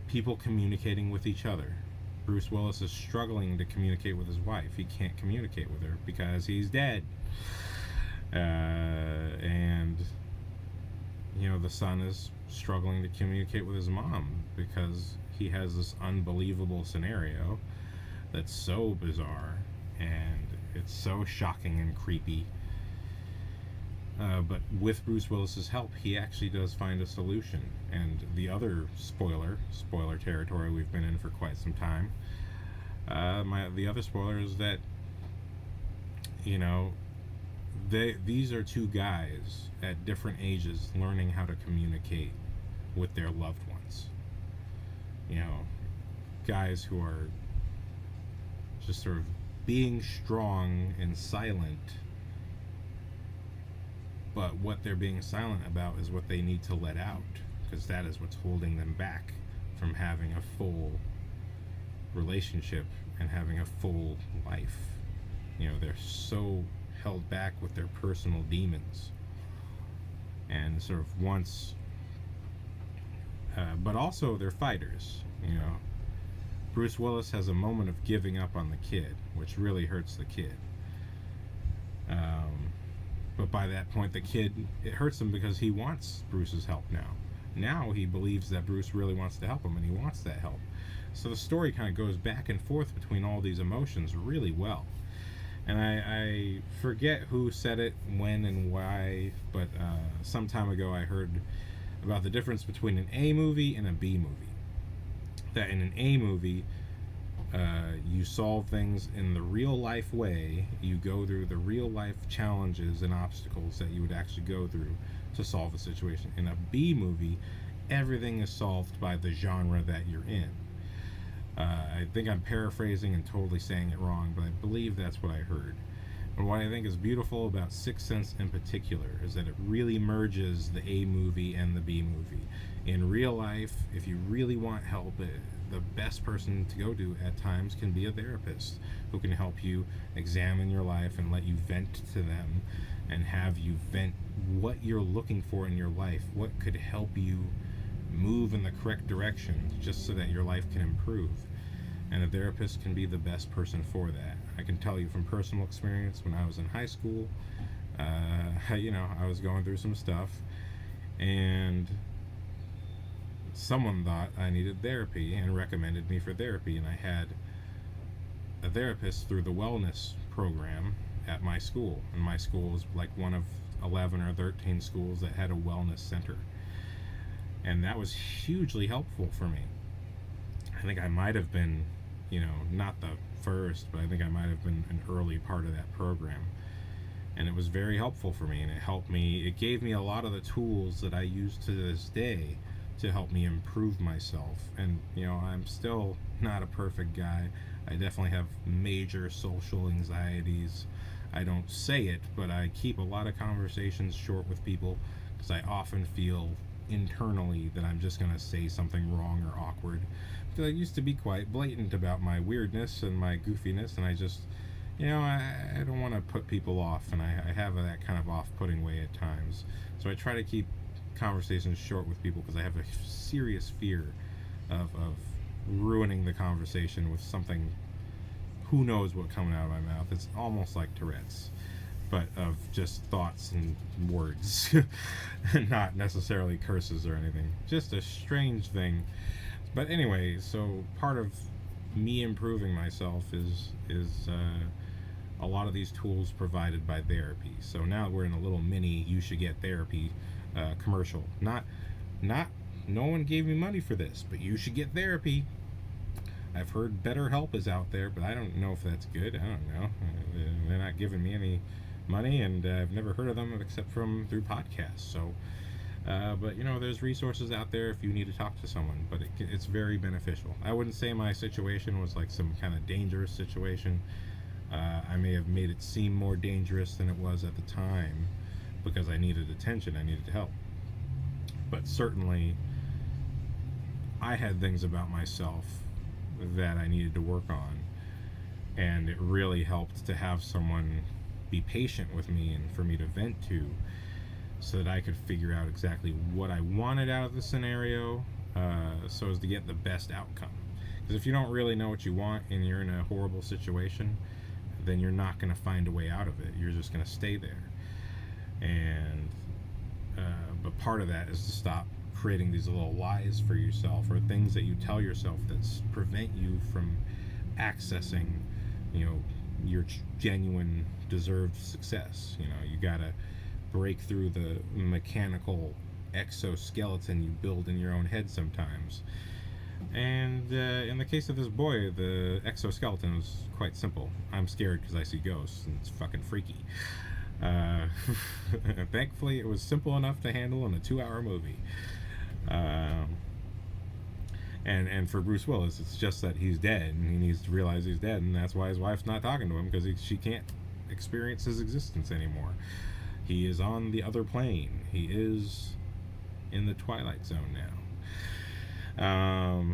people communicating with each other. Bruce Willis is struggling to communicate with his wife. He can't communicate with her because he's dead. And, you know, the son is struggling to communicate with his mom because he has this unbelievable scenario that's so bizarre, and it's so shocking and creepy. But with Bruce Willis's help, he actually does find a solution. And the other spoiler territory we've been in for quite some time, the other spoiler is that, you know, these are two guys at different ages learning how to communicate with their loved ones. You know, guys who are just sort of being strong and silent, but what they're being silent about is what they need to let out because that is what's holding them back from having a full relationship and having a full life. They're so held back with their personal demons, and sort of once, but also they're fighters. Bruce Willis has a moment of giving up on the kid, which really hurts the kid. But by that point, the kid, it hurts him because he wants Bruce's help now. Now he believes that Bruce really wants to help him, and he wants that help. So the story kind of goes back and forth between all these emotions really well. And I forget who said it, when, and why, but some time ago I heard about the difference between an A movie and a B movie. That in an A movie, you solve things in the real life way. You go through the real life challenges and obstacles that you would actually go through to solve a situation. In a B movie, everything is solved by the genre that you're in. I think I'm paraphrasing and totally saying it wrong, but I believe that's what I heard. And what I think is beautiful about Sixth Sense in particular is that it really merges the A movie and the B movie. In real life, if you really want help, the best person to go to at times can be a therapist who can help you examine your life and let you vent to them and have you vent what you're looking for in your life, what could help you move in the correct direction just so that your life can improve. And a therapist can be the best person for that. I can tell you from personal experience, when I was in high school, I was going through some stuff, and someone thought I needed therapy and recommended me for therapy, and I had a therapist through the wellness program at my school, and my school was like one of 11 or 13 schools that had a wellness center, and that was hugely helpful for me. I think I might have been, not the first, but I think I might have been an early part of that program, and it was very helpful for me, and it gave me a lot of the tools that I use to this day to help me improve myself. And I'm still not a perfect guy. I definitely have major social anxieties. I don't say it, but I keep a lot of conversations short with people because I often feel internally that I'm just going to say something wrong or awkward. Because I used to be quite blatant about my weirdness and my goofiness, and I just, I don't want to put people off, and I have that kind of off-putting way at times. So I try to keep conversations short with people because I have a serious fear of ruining the conversation with something, who knows what coming out of my mouth. It's almost like Tourette's, but of just thoughts and words not necessarily curses or anything, just a strange thing. But anyway, so part of me improving myself is a lot of these tools provided by therapy. So now we're in a little mini "you should get therapy" commercial. Not no one gave me money for this, but you should get therapy. I've heard BetterHelp is out there, but I don't know if that's good. I don't know. They're not giving me any money, and I've never heard of them except through podcasts. So, but there's resources out there if you need to talk to someone. But it's very beneficial. I wouldn't say my situation was like some kind of dangerous situation. I may have made it seem more dangerous than it was at the time because I needed attention, I needed help. But certainly, I had things about myself that I needed to work on, and it really helped to have someone be patient with me and for me to vent to, so that I could figure out exactly what I wanted out of the scenario, so as to get the best outcome. Because if you don't really know what you want and you're in a horrible situation, then you're not going to find a way out of it. You're just going to stay there. And but part of that is to stop creating these little lies for yourself, or things that you tell yourself that prevent you from accessing, your genuine deserved success. You gotta break through the mechanical exoskeleton you build in your own head sometimes. And in the case of this boy, the exoskeleton was quite simple. I'm scared because I see ghosts, and it's fucking freaky. Thankfully, it was simple enough to handle in a 2-hour movie. And for Bruce Willis, it's just that he's dead, and he needs to realize he's dead, and that's why his wife's not talking to him, because she can't experience his existence anymore. He is on the other plane. He is in the Twilight Zone now.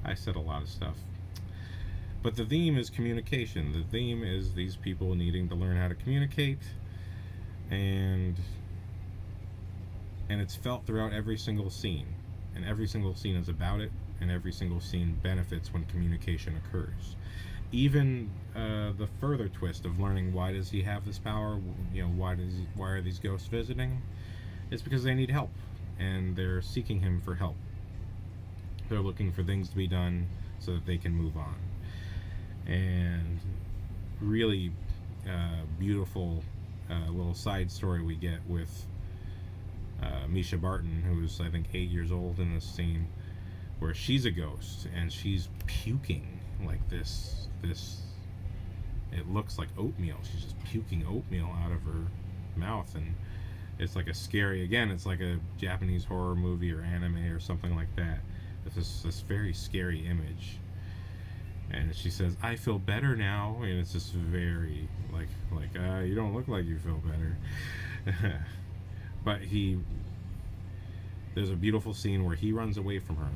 I said a lot of stuff. But the theme is communication. The theme is these people needing to learn how to communicate, and it's felt throughout every single scene. And every single scene is about it, and every single scene benefits when communication occurs. Even the further twist of learning, why does he have this power? Why are these ghosts visiting? It's because they need help, and they're seeking him for help. They're looking for things to be done so that they can move on. And really beautiful little side story we get with Misha Barton, who's I think 8 years old in this scene, where she's a ghost and she's puking like this. It looks like oatmeal. She's just puking oatmeal out of her mouth, and it's like it's like a Japanese horror movie or anime or something like that. It's this very scary image. And she says, "I feel better now," and it's just very like you don't look like you feel better. But there's a beautiful scene where he runs away from her,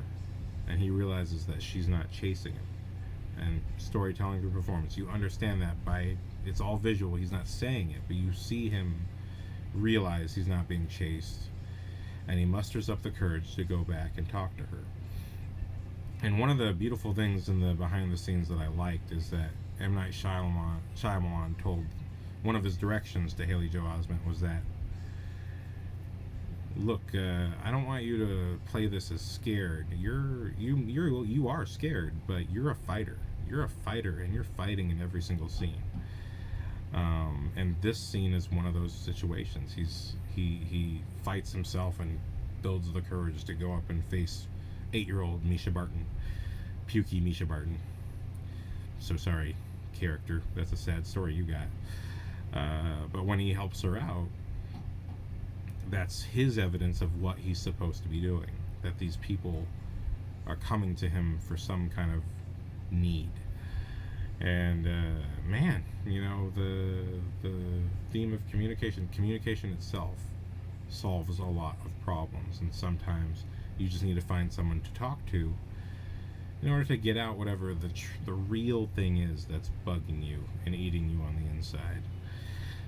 and he realizes that she's not chasing him. And storytelling through performance, you understand that it's all visual. He's not saying it, but you see him realize he's not being chased, and he musters up the courage to go back and talk to her. And one of the beautiful things in the behind the scenes that I liked is that M. Night Shyamalan told one of his directions to Haley Joel Osment was that, look, I don't want you to play this as scared. You are scared, but you're a fighter. You're a fighter, and you're fighting in every single scene. And this scene is one of those situations. He fights himself and builds the courage to go up and face 8-year-old Misha Barton, pukey Misha Barton. So sorry, character. That's a sad story you got. But when he helps her out, that's his evidence of what he's supposed to be doing. That these people are coming to him for some kind of need. And man, the theme of communication itself solves a lot of problems, and sometimes you just need to find someone to talk to in order to get out whatever the real thing is that's bugging you and eating you on the inside.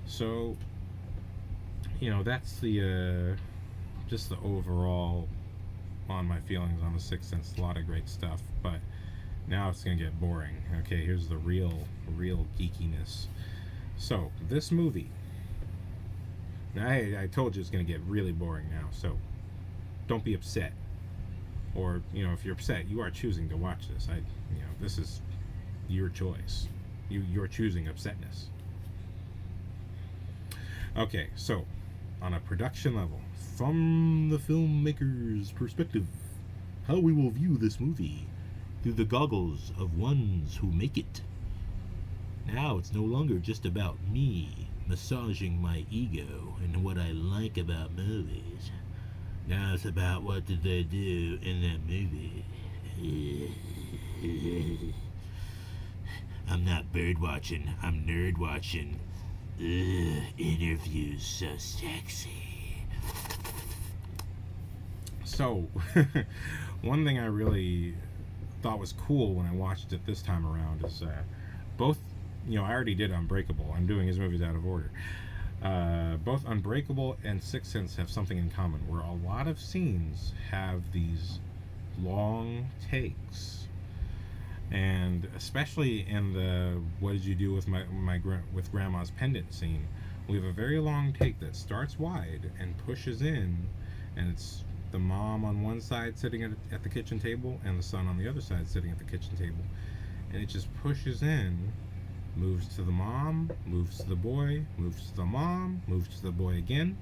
So that's the just the overall on my feelings on The Sixth Sense. A lot of great stuff, but now it's gonna get boring. Okay, here's the real geekiness. So this movie, I told you it's gonna get really boring now, so don't be upset. Or if you're upset, you are choosing to watch this. This is your choice. You're choosing upsetness. Okay, so on a production level, from the filmmaker's perspective, how we will view this movie through the goggles of ones who make it. Now it's no longer just about me massaging my ego and what I like about movies. Now it's about what did they do in that movie. I'm not bird watching, I'm nerd watching. Interviews so sexy. So, one thing I really thought was cool when I watched it this time around is both, I already did Unbreakable. I'm doing his movies out of order. Both Unbreakable and Sixth Sense have something in common, where a lot of scenes have these long takes. And especially in the "What did you do with with Grandma's pendant" scene, we have a very long take that starts wide and pushes in, and it's the mom on one side sitting at the kitchen table and the son on the other side sitting at the kitchen table, and it just pushes in, moves to the mom, moves to the boy, moves to the mom, moves to the boy again,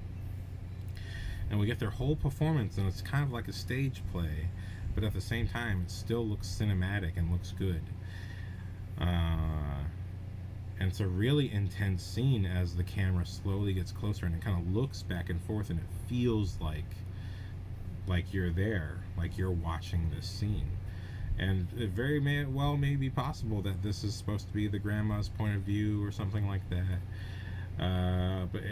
and we get their whole performance, and it's kind of like a stage play. But at the same time, it still looks cinematic and looks good. And it's a really intense scene as the camera slowly gets closer, and it kind of looks back and forth, and it feels like you're there, like you're watching this scene. And it very well may be possible that this is supposed to be the grandma's point of view or something like that. But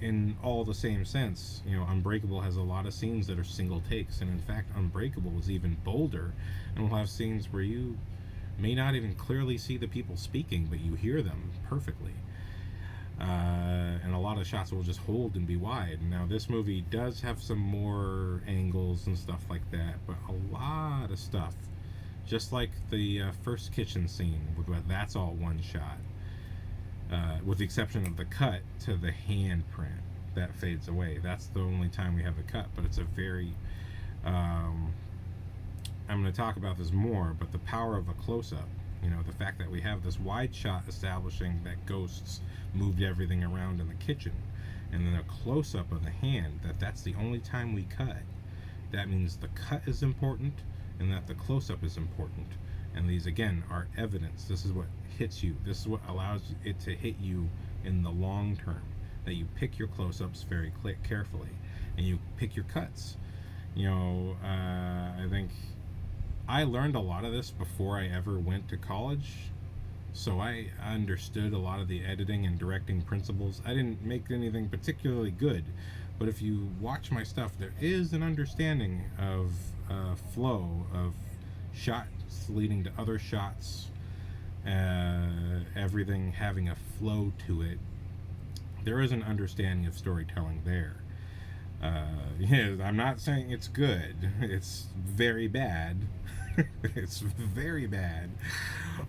in all the same sense, Unbreakable has a lot of scenes that are single takes, and in fact, Unbreakable is even bolder, and will have scenes where you may not even clearly see the people speaking, but you hear them perfectly. And a lot of shots will just hold and be wide. Now, this movie does have some more angles and stuff like that, but a lot of stuff, just like the first kitchen scene, that's all one shot. With the exception of the cut to the handprint that fades away. That's the only time we have a cut, but it's a very I'm going to talk about this more, but the power of a close-up, the fact that we have this wide shot establishing that ghosts moved everything around in the kitchen, and then a close-up of the hand, that's the only time we cut. That means the cut is important and that the close-up is important. And these, again, are evidence. This is what hits you. This is what allows it to hit you in the long term. That you pick your close-ups very carefully, and you pick your cuts. I think I learned a lot of this before I ever went to college, so I understood a lot of the editing and directing principles. I didn't make anything particularly good, but if you watch my stuff, there is an understanding of flow, of shots leading to other shots, everything having a flow to it. There is an understanding of storytelling there. I'm not saying it's good. It's very bad. It's very bad.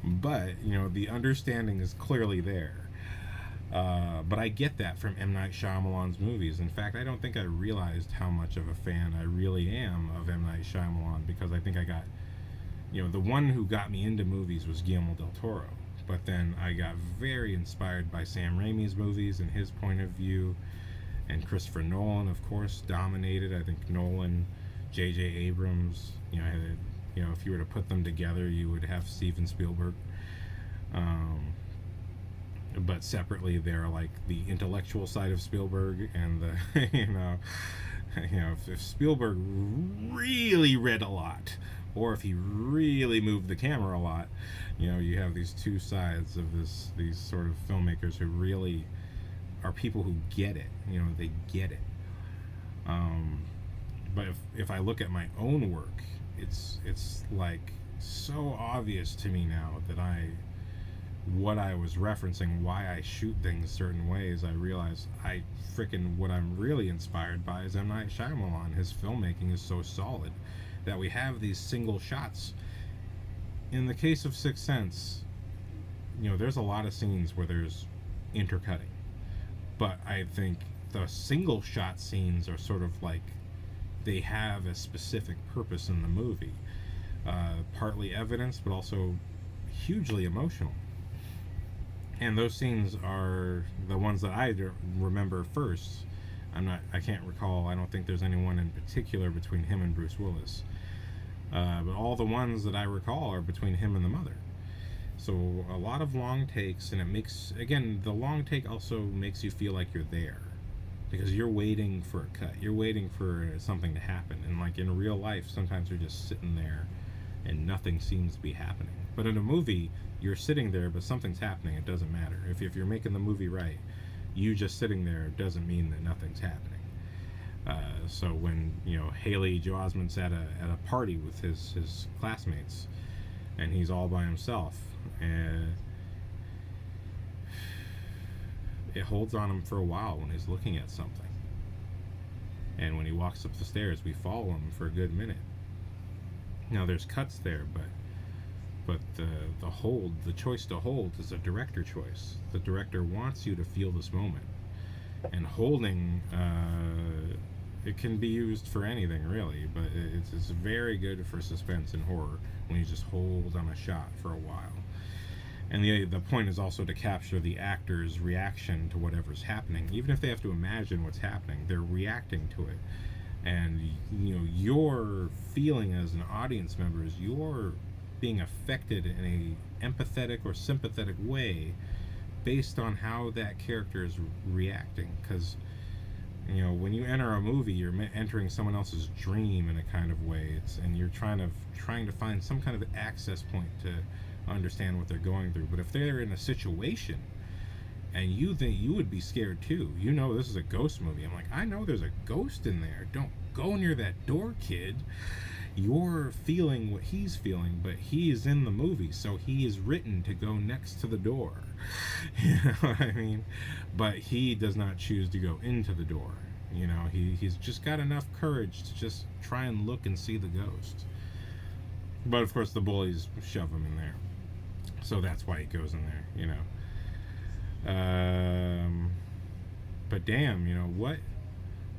But, the understanding is clearly there. But I get that from M. Night Shyamalan's movies. In fact, I don't think I realized how much of a fan I really am of M. Night Shyamalan, because I think I got, the one who got me into movies was Guillermo del Toro. But then I got very inspired by Sam Raimi's movies and his point of view. And Christopher Nolan, of course, dominated. I think Nolan, J.J. Abrams, if you were to put them together, you would have Steven Spielberg. But separately, they're like the intellectual side of Spielberg, and the, if Spielberg really read a lot, or if he really moved the camera a lot, you have these two sides of these sort of filmmakers who really are people who get it. They get it. But if I look at my own work, it's like so obvious to me now that what I was referencing, why I shoot things certain ways, I realize what I'm really inspired by is M. Night Shyamalan. His filmmaking is so solid that we have these single shots. In the case of Sixth Sense, there's a lot of scenes where there's intercutting. But I think the single shot scenes are sort of like they have a specific purpose in the movie. Partly evidence, but also hugely emotional. And those scenes are the ones that I remember first. I can't recall, I don't think there's anyone in particular between him and Bruce Willis. But all the ones that I recall are between him and the mother. So a lot of long takes, and it makes, again, the long take also makes you feel like you're there. Because you're waiting for a cut. You're waiting for something to happen. And like in real life, sometimes you're just sitting there and nothing seems to be happening. But in a movie, you're sitting there, but something's happening. It doesn't matter. If you're making the movie right, you just sitting there doesn't mean that nothing's happening. So when Haley Joel Osment's at a party with his classmates, and he's all by himself, and it holds on him for a while when he's looking at something. And when he walks up the stairs, we follow him for a good minute. Now there's cuts there, but the choice to hold is a director choice. The director wants you to feel this moment. And holding, it can be used for anything really, but it's very good for suspense and horror when you just hold on a shot for a while. And the point is also to capture the actor's reaction to whatever's happening. Even if they have to imagine what's happening, they're reacting to it. And your feeling as an audience member is you're being affected in a empathetic or sympathetic way based on how that character is reacting. Because when you enter a movie, you're entering someone else's dream in a kind of way. And you're trying to find some kind of access point to understand what they're going through. But if they're in a situation and you think you would be scared too. You know this is a ghost movie. I'm like, I know there's a ghost in there. Don't go near that door, kid. You're feeling what he's feeling, but he is in the movie, so he is written to go next to the door. You know what I mean? But he does not choose to go into the door. You know, he's just got enough courage to just try and look and see the ghost. But of course the bullies shove him in there. So that's why he goes in there, you know. But damn, you know, what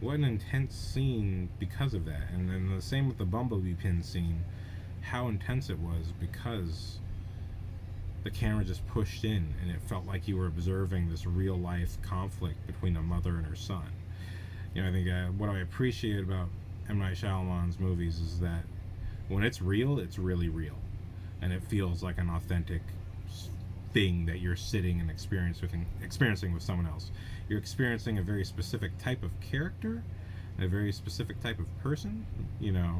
an intense scene because of that. And then the same with the bumblebee pin scene, how intense it was because the camera just pushed in and it felt like you were observing this real life conflict between a mother and her son. You know, I think what I appreciate about M. Night Shyamalan's movies is that when it's real, it's really real. And it feels like an authentic thing that you're sitting and experiencing with someone else. You're experiencing a very specific type of character and a very specific type of person, you know.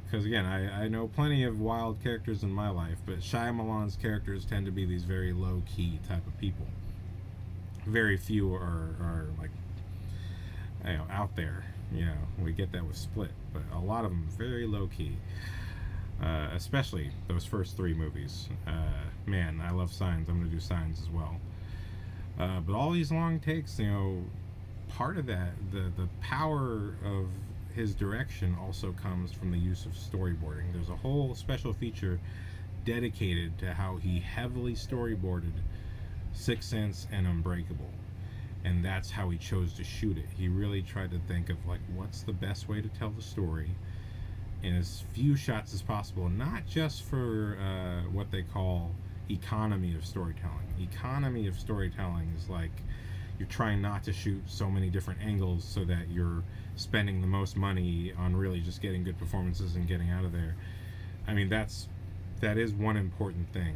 Because again, I know plenty of wild characters in my life, but Shyamalan's characters tend to be these very low-key type of people. Very few are like, you know, out there. You know, we get that with Split, but a lot of them very low-key. Especially those first three movies. Man, I love Signs. I'm going to do Signs as well. But all these long takes, you know, part of that, the power of his direction also comes from the use of storyboarding. There's a whole special feature dedicated to how he heavily storyboarded Sixth Sense and Unbreakable. And that's how he chose to shoot it. He really tried to think of, like, what's the best way to tell the story in as few shots as possible, not just for what they call economy of storytelling. Economy of storytelling is like you're trying not to shoot so many different angles so that you're spending the most money on really just getting good performances and getting out of there. I mean, that is one important thing.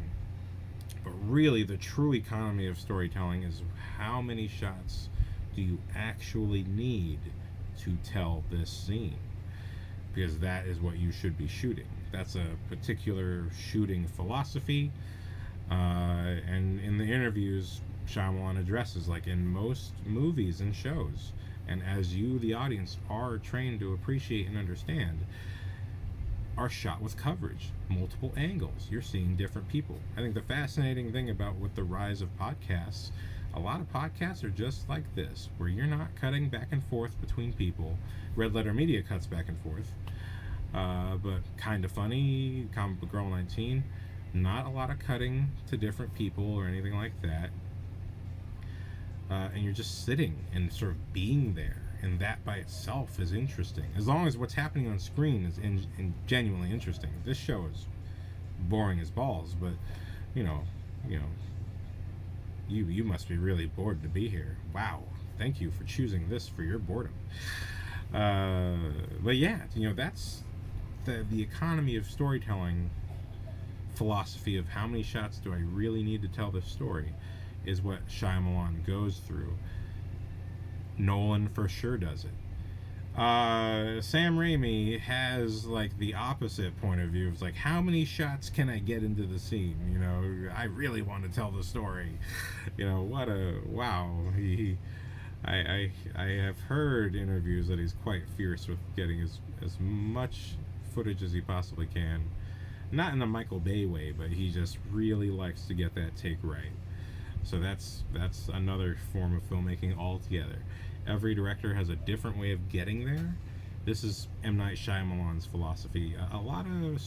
But really, the true economy of storytelling is how many shots do you actually need to tell this scene? Because that is what you should be shooting. That's a particular shooting philosophy. And in the interviews, Shyamalan addresses, like in most movies and shows, and as you, the audience, are trained to appreciate and understand, are shot with coverage, multiple angles. You're seeing different people. I think the fascinating thing about with the rise of podcasts, a lot of podcasts are just like this, where you're not cutting back and forth between people. Red Letter Media cuts back and forth. But Kinda Funny, Comic Book Girl 19, not a lot of cutting to different people or anything like that. And you're just sitting and sort of being there. And that by itself is interesting. As long as what's happening on screen is genuinely interesting. This show is boring as balls, but you know, you must be really bored to be here. Wow, thank you for choosing this for your boredom. But yeah, you know, that's the economy of storytelling philosophy of how many shots do I really need to tell this story is what Shyamalan goes through. Nolan for sure does it. Sam Raimi has like the opposite point of view. It's like, how many shots can I get into the scene? You know, I really want to tell the story. You know, what a wow. I have heard interviews that he's quite fierce with getting as much footage as he possibly can. Not in the Michael Bay way, but he just really likes to get that take right. So that's another form of filmmaking altogether. Every director has a different way of getting there. This is M. Night Shyamalan's philosophy. A lot of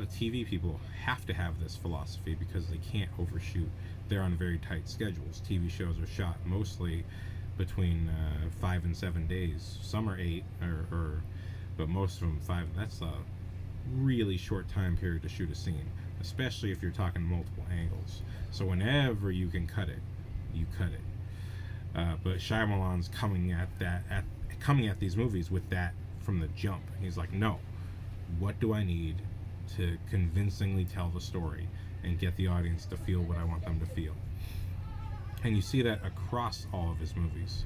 TV people have to have this philosophy because they can't overshoot. They're on very tight schedules. TV shows are shot mostly between 5 and 7 days. Some are 8, but most of them 5. That's a really short time period to shoot a scene, especially if you're talking multiple angles. So whenever you can cut it, you cut it. But Shyamalan's coming at these movies with that from the jump. He's like, no, what do I need to convincingly tell the story and get the audience to feel what I want them to feel? And you see that across all of his movies.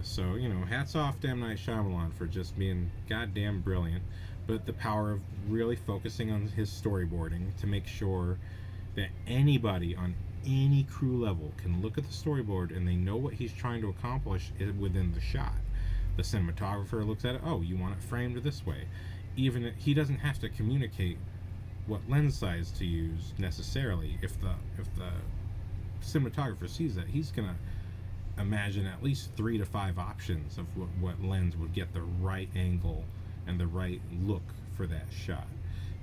So, you know, hats off to M. Night Shyamalan for just being goddamn brilliant, but the power of really focusing on his storyboarding to make sure that anybody on any crew level can look at the storyboard and they know what he's trying to accomplish within the shot. The cinematographer looks at it, oh, you want it framed this way. Even he doesn't have to communicate what lens size to use necessarily. If the cinematographer sees that, he's gonna imagine at least 3 to 5 options of what lens would get the right angle and the right look for that shot,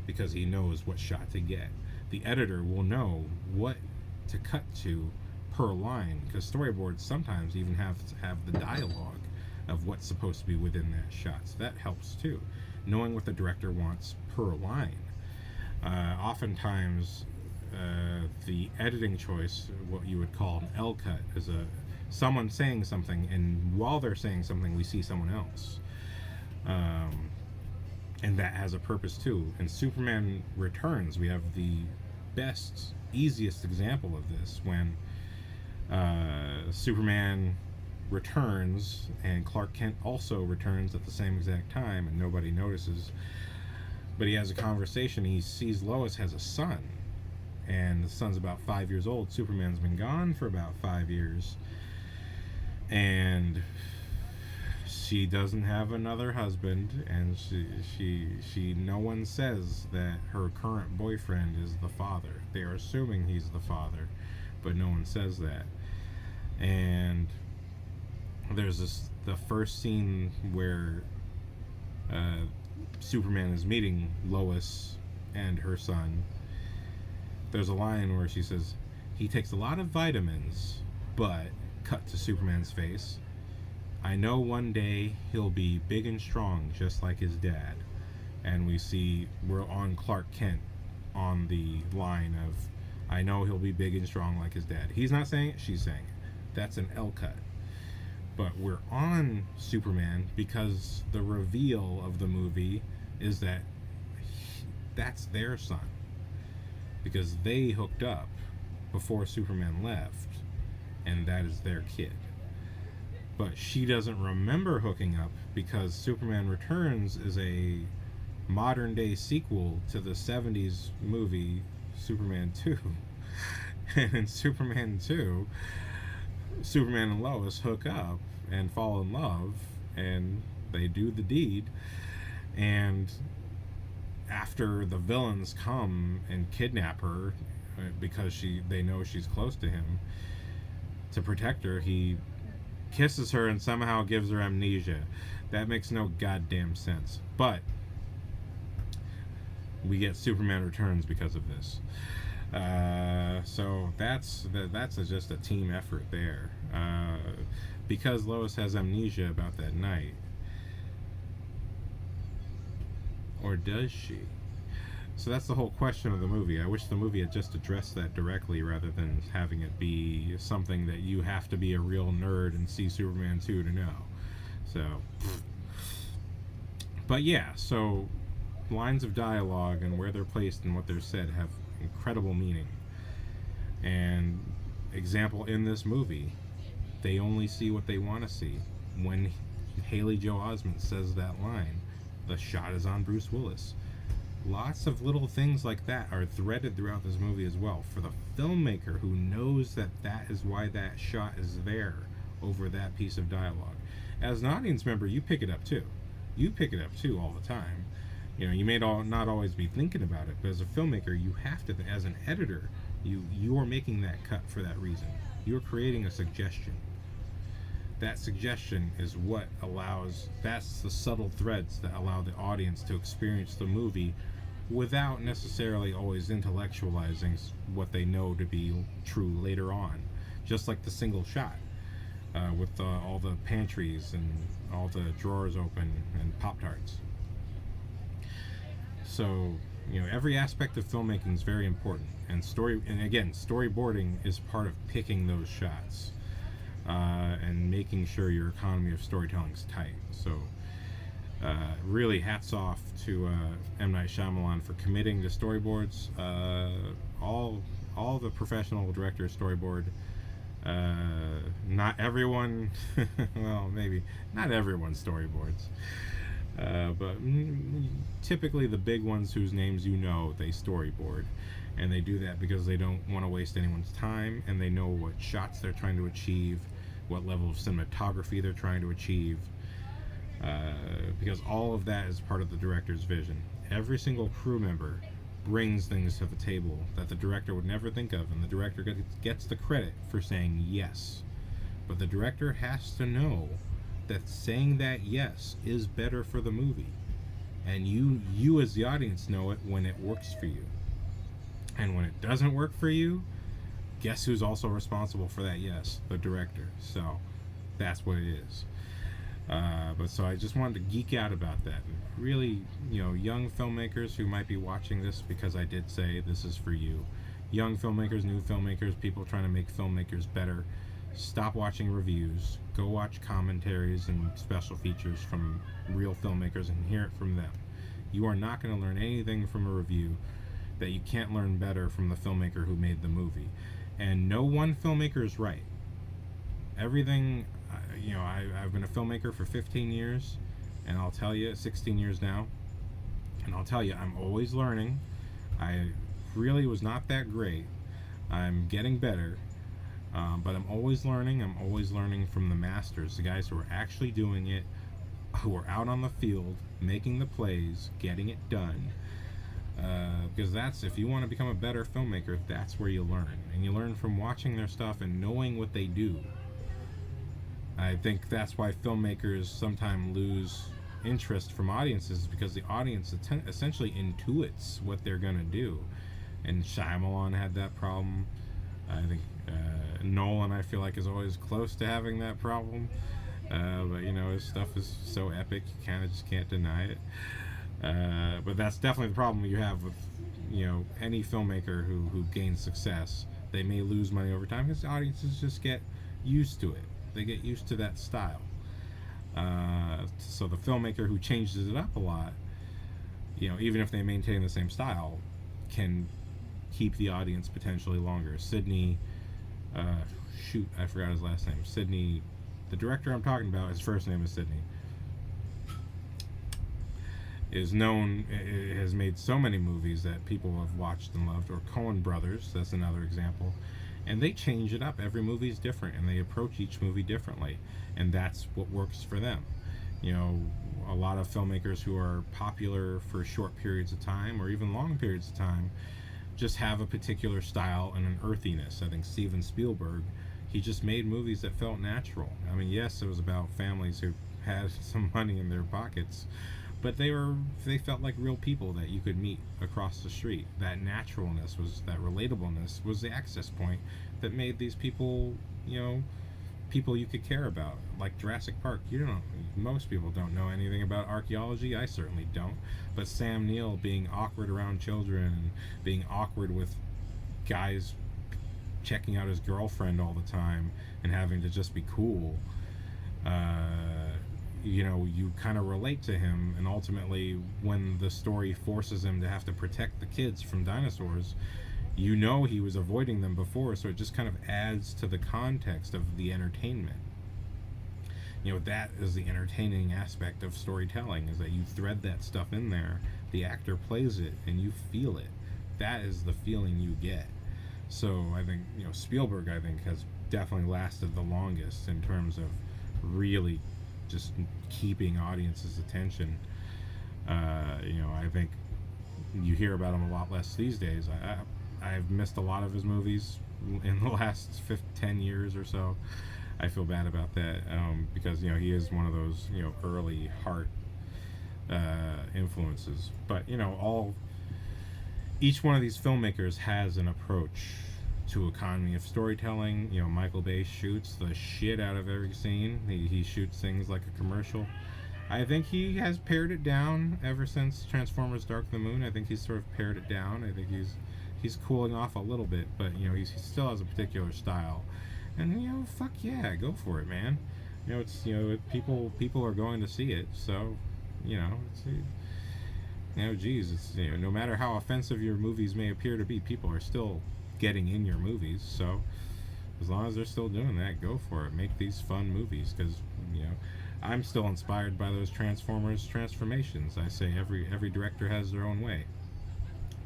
because he knows what shot to get. The editor will know what to cut to per line, because storyboards sometimes even have the dialogue of what's supposed to be within that shot, so that helps too, knowing what the director wants per line. Oftentimes the editing choice, what you would call an L cut, is someone saying something, and while they're saying something we see someone else, and that has a purpose too. In Superman Returns, we have the best, easiest example of this, when Superman returns and Clark Kent also returns at the same exact time, and nobody notices, but he has a conversation. He sees Lois has a son, and the son's about 5 years old. Superman's been gone for about 5 years, and she doesn't have another husband, and she no one says that her current boyfriend is the father. They are assuming he's the father, but no one says that. And there's the first scene where Superman is meeting Lois and her son. There's a line where she says, he takes a lot of vitamins, but, cut to Superman's face, I know one day he'll be big and strong just like his dad. And we're on Clark Kent on the line of, I know he'll be big and strong like his dad. He's not saying it, she's saying it. That's an L cut. But we're on Superman because the reveal of the movie is that that's their son, because they hooked up before Superman left, and that is their kid. But she doesn't remember hooking up because Superman Returns is a modern day sequel to the 70s movie Superman 2. And in Superman 2, Superman and Lois hook up and fall in love, and they do the deed. And after the villains come and kidnap her, because they know she's close to him, to protect her, he kisses her and somehow gives her amnesia. That makes no goddamn sense. But we get Superman Returns because of this. So that's just a team effort there. Because Lois has amnesia about that night. Or does she? So that's the whole question of the movie. I wish the movie had just addressed that directly, rather than having it be something that you have to be a real nerd and see Superman 2 to know. So, but yeah, so lines of dialogue and where they're placed and what they're said have incredible meaning. And example, in this movie, they only see what they want to see. When Haley Joel Osment says that line, the shot is on Bruce Willis. Lots of little things like that are threaded throughout this movie as well, for the filmmaker who knows that that is why that shot is there over that piece of dialogue. As an audience member, you pick it up too. You pick it up too all the time. You know, you may not always be thinking about it, but as a filmmaker, you have to. As an editor, you are making that cut for that reason. You're creating a suggestion. That suggestion is what that's the subtle threads that allow the audience to experience the movie without necessarily always intellectualizing what they know to be true later on. Just like the single shot, with all the pantries and all the drawers open and Pop-Tarts. So, you know, every aspect of filmmaking is very important, and again, storyboarding is part of picking those shots, and making sure your economy of storytelling is tight. So, really, hats off to M. Night Shyamalan for committing to storyboards. All the professional directors storyboard. Not everyone, well, maybe not everyone storyboards, but typically the big ones whose names you know, they storyboard. And they do that because they don't want to waste anyone's time, and they know what shots they're trying to achieve, what level of cinematography they're trying to achieve, because all of that is part of the director's vision. Every single crew member brings things to the table that the director would never think of, and the director gets the credit for saying yes. But the director has to know that saying that yes is better for the movie, and you as the audience know it when it works for you. And when it doesn't work for you, guess who's also responsible for that yes? The director. So that's what it is. But so I just wanted to geek out about that. And really, young filmmakers who might be watching this, because I did say this is for you. Young filmmakers, new filmmakers, people trying to make filmmakers better. Stop watching reviews. Go watch commentaries and special features from real filmmakers and hear it from them. You are not going to learn anything from a review that you can't learn better from the filmmaker who made the movie. And no one filmmaker is right. Everything, I've been a filmmaker for 15 years, and I'll tell you, 16 years now, and I'll tell you, I'm always learning. I really was not that great. I'm getting better, but I'm always learning. I'm always learning from the masters, the guys who are actually doing it, who are out on the field, making the plays, getting it done. Because that's, if you want to become a better filmmaker, that's where you learn. And you learn from watching their stuff and knowing what they do. I think that's why filmmakers sometimes lose interest from audiences, because the audience essentially intuits what they're going to do. And Shyamalan had that problem. I think Nolan, I feel like, is always close to having that problem. But his stuff is so epic, you kind of just can't deny it. But that's definitely the problem you have with any filmmaker who gains success. They may lose money over time because audiences just get used to it. They get used to that style. So the filmmaker who changes it up a lot, even if they maintain the same style, can keep the audience potentially longer. Sidney, I forgot his last name. Sidney, the director I'm talking about, his first name is Sidney, is known, has made so many movies that people have watched and loved. Or Coen Brothers, that's another example. And they change it up. Every movie is different, and they approach each movie differently, and that's what works for them. A lot of filmmakers who are popular for short periods of time, or even long periods of time, just have a particular style and an earthiness. I think Steven Spielberg, he just made movies that felt natural. I mean, yes, it was about families who had some money in their pockets, but they felt like real people that you could meet across the street. That naturalness, that relatableness was the access point that made these people, people you could care about. Like Jurassic Park, most people don't know anything about archaeology. I certainly don't. But Sam Neill being awkward around children and being awkward with guys checking out his girlfriend all the time and having to just be cool, you kind of relate to him, and ultimately when the story forces him to have to protect the kids from dinosaurs, he was avoiding them before, so it just kind of adds to the context of the entertainment. That is the entertaining aspect of storytelling, is that you thread that stuff in there, the actor plays it, and you feel it. That is the feeling you get. So I think, Spielberg, has definitely lasted the longest in terms of really just keeping audiences' attention. I think you hear about him a lot less these days. I've missed a lot of his movies in the last 10 years or so. I feel bad about that, because he is one of those early heart influences. But each one of these filmmakers has an approach to economy of storytelling. Michael Bay shoots the shit out of every scene. He shoots things like a commercial. I think he has pared it down ever since Transformers: Dark of the Moon. I think he's sort of pared it down. I think he's cooling off a little bit, but he still has a particular style. And fuck yeah, go for it, man. It's people are going to see it, so geez, it's no matter how offensive your movies may appear to be, people are still getting in your movies. So as long as they're still doing that, go for it. Make these fun movies, because I'm still inspired by those Transformers transformations. I say every director has their own way.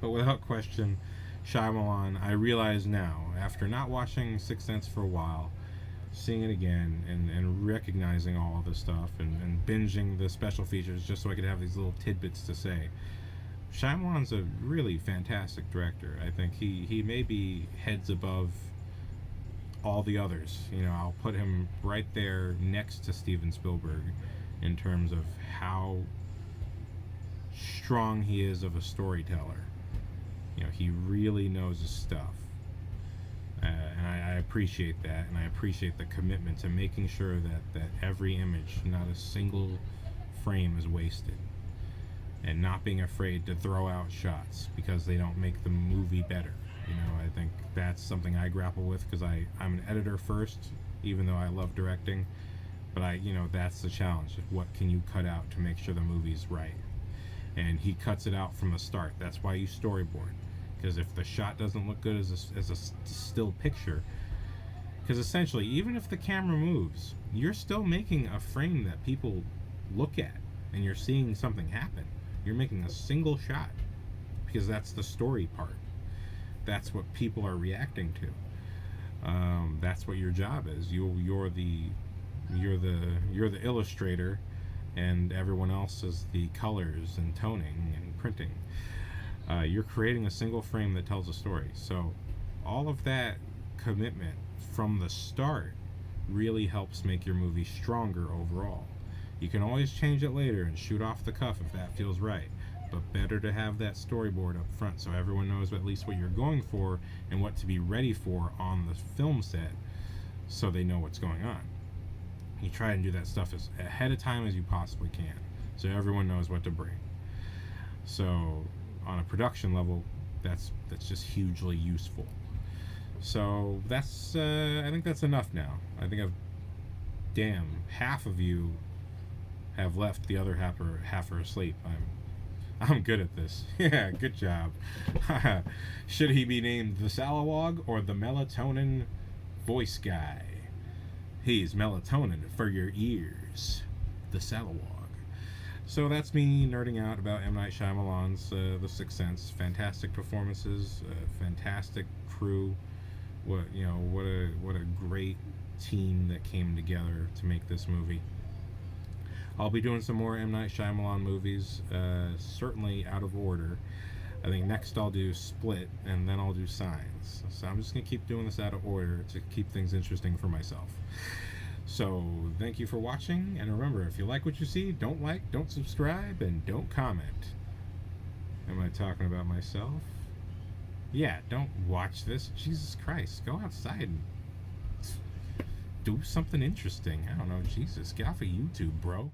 But without question, Shyamalan, I realize now, after not watching Sixth Sense for a while, seeing it again and recognizing all the stuff and binging the special features just so I could have these little tidbits to say. Shyamalan's a really fantastic director. I think he may be heads above all the others. You know, I'll put him right there next to Steven Spielberg in terms of how strong he is of a storyteller. You know, he really knows his stuff. And I appreciate that, and I appreciate the commitment to making sure that every image, not a single frame, is wasted. And not being afraid to throw out shots because they don't make the movie better. You know, I think that's something I grapple with because I'm an editor first, even though I love directing. But that's the challenge. What can you cut out to make sure the movie's right? And he cuts it out from the start. That's why you storyboard. Because if the shot doesn't look good as a still picture, because essentially, even if the camera moves, you're still making a frame that people look at, and you're seeing something happen. You're making a single shot, because that's the story part. That's what people are reacting to. That's what your job is. You're the illustrator, and everyone else is the colors and toning and printing. You're creating a single frame that tells a story. So all of that commitment from the start really helps make your movie stronger overall. You can always change it later and shoot off the cuff if that feels right, but better to have that storyboard up front so everyone knows at least what you're going for and what to be ready for on the film set, so they know what's going on. You try and do that stuff as ahead of time as you possibly can, so everyone knows what to bring. So on a production level, that's just hugely useful. So that's I think that's enough now. I think half of you have left, the other half are asleep. I'm good at this. Yeah, good job. Should he be named TheSalawag or the melatonin voice guy? He's melatonin for your ears. TheSalawag. So that's me nerding out about M. Night Shyamalan's The Sixth Sense. Fantastic performances, fantastic crew. What a great team that came together to make this movie. I'll be doing some more M. Night Shyamalan movies, certainly out of order. I think next I'll do Split, and then I'll do Signs. So I'm just going to keep doing this out of order to keep things interesting for myself. So, thank you for watching, and remember, if you like what you see, don't like, don't subscribe, and don't comment. Am I talking about myself? Yeah, don't watch this. Jesus Christ, go outside and do something interesting. I don't know, Jesus, get off of YouTube, bro.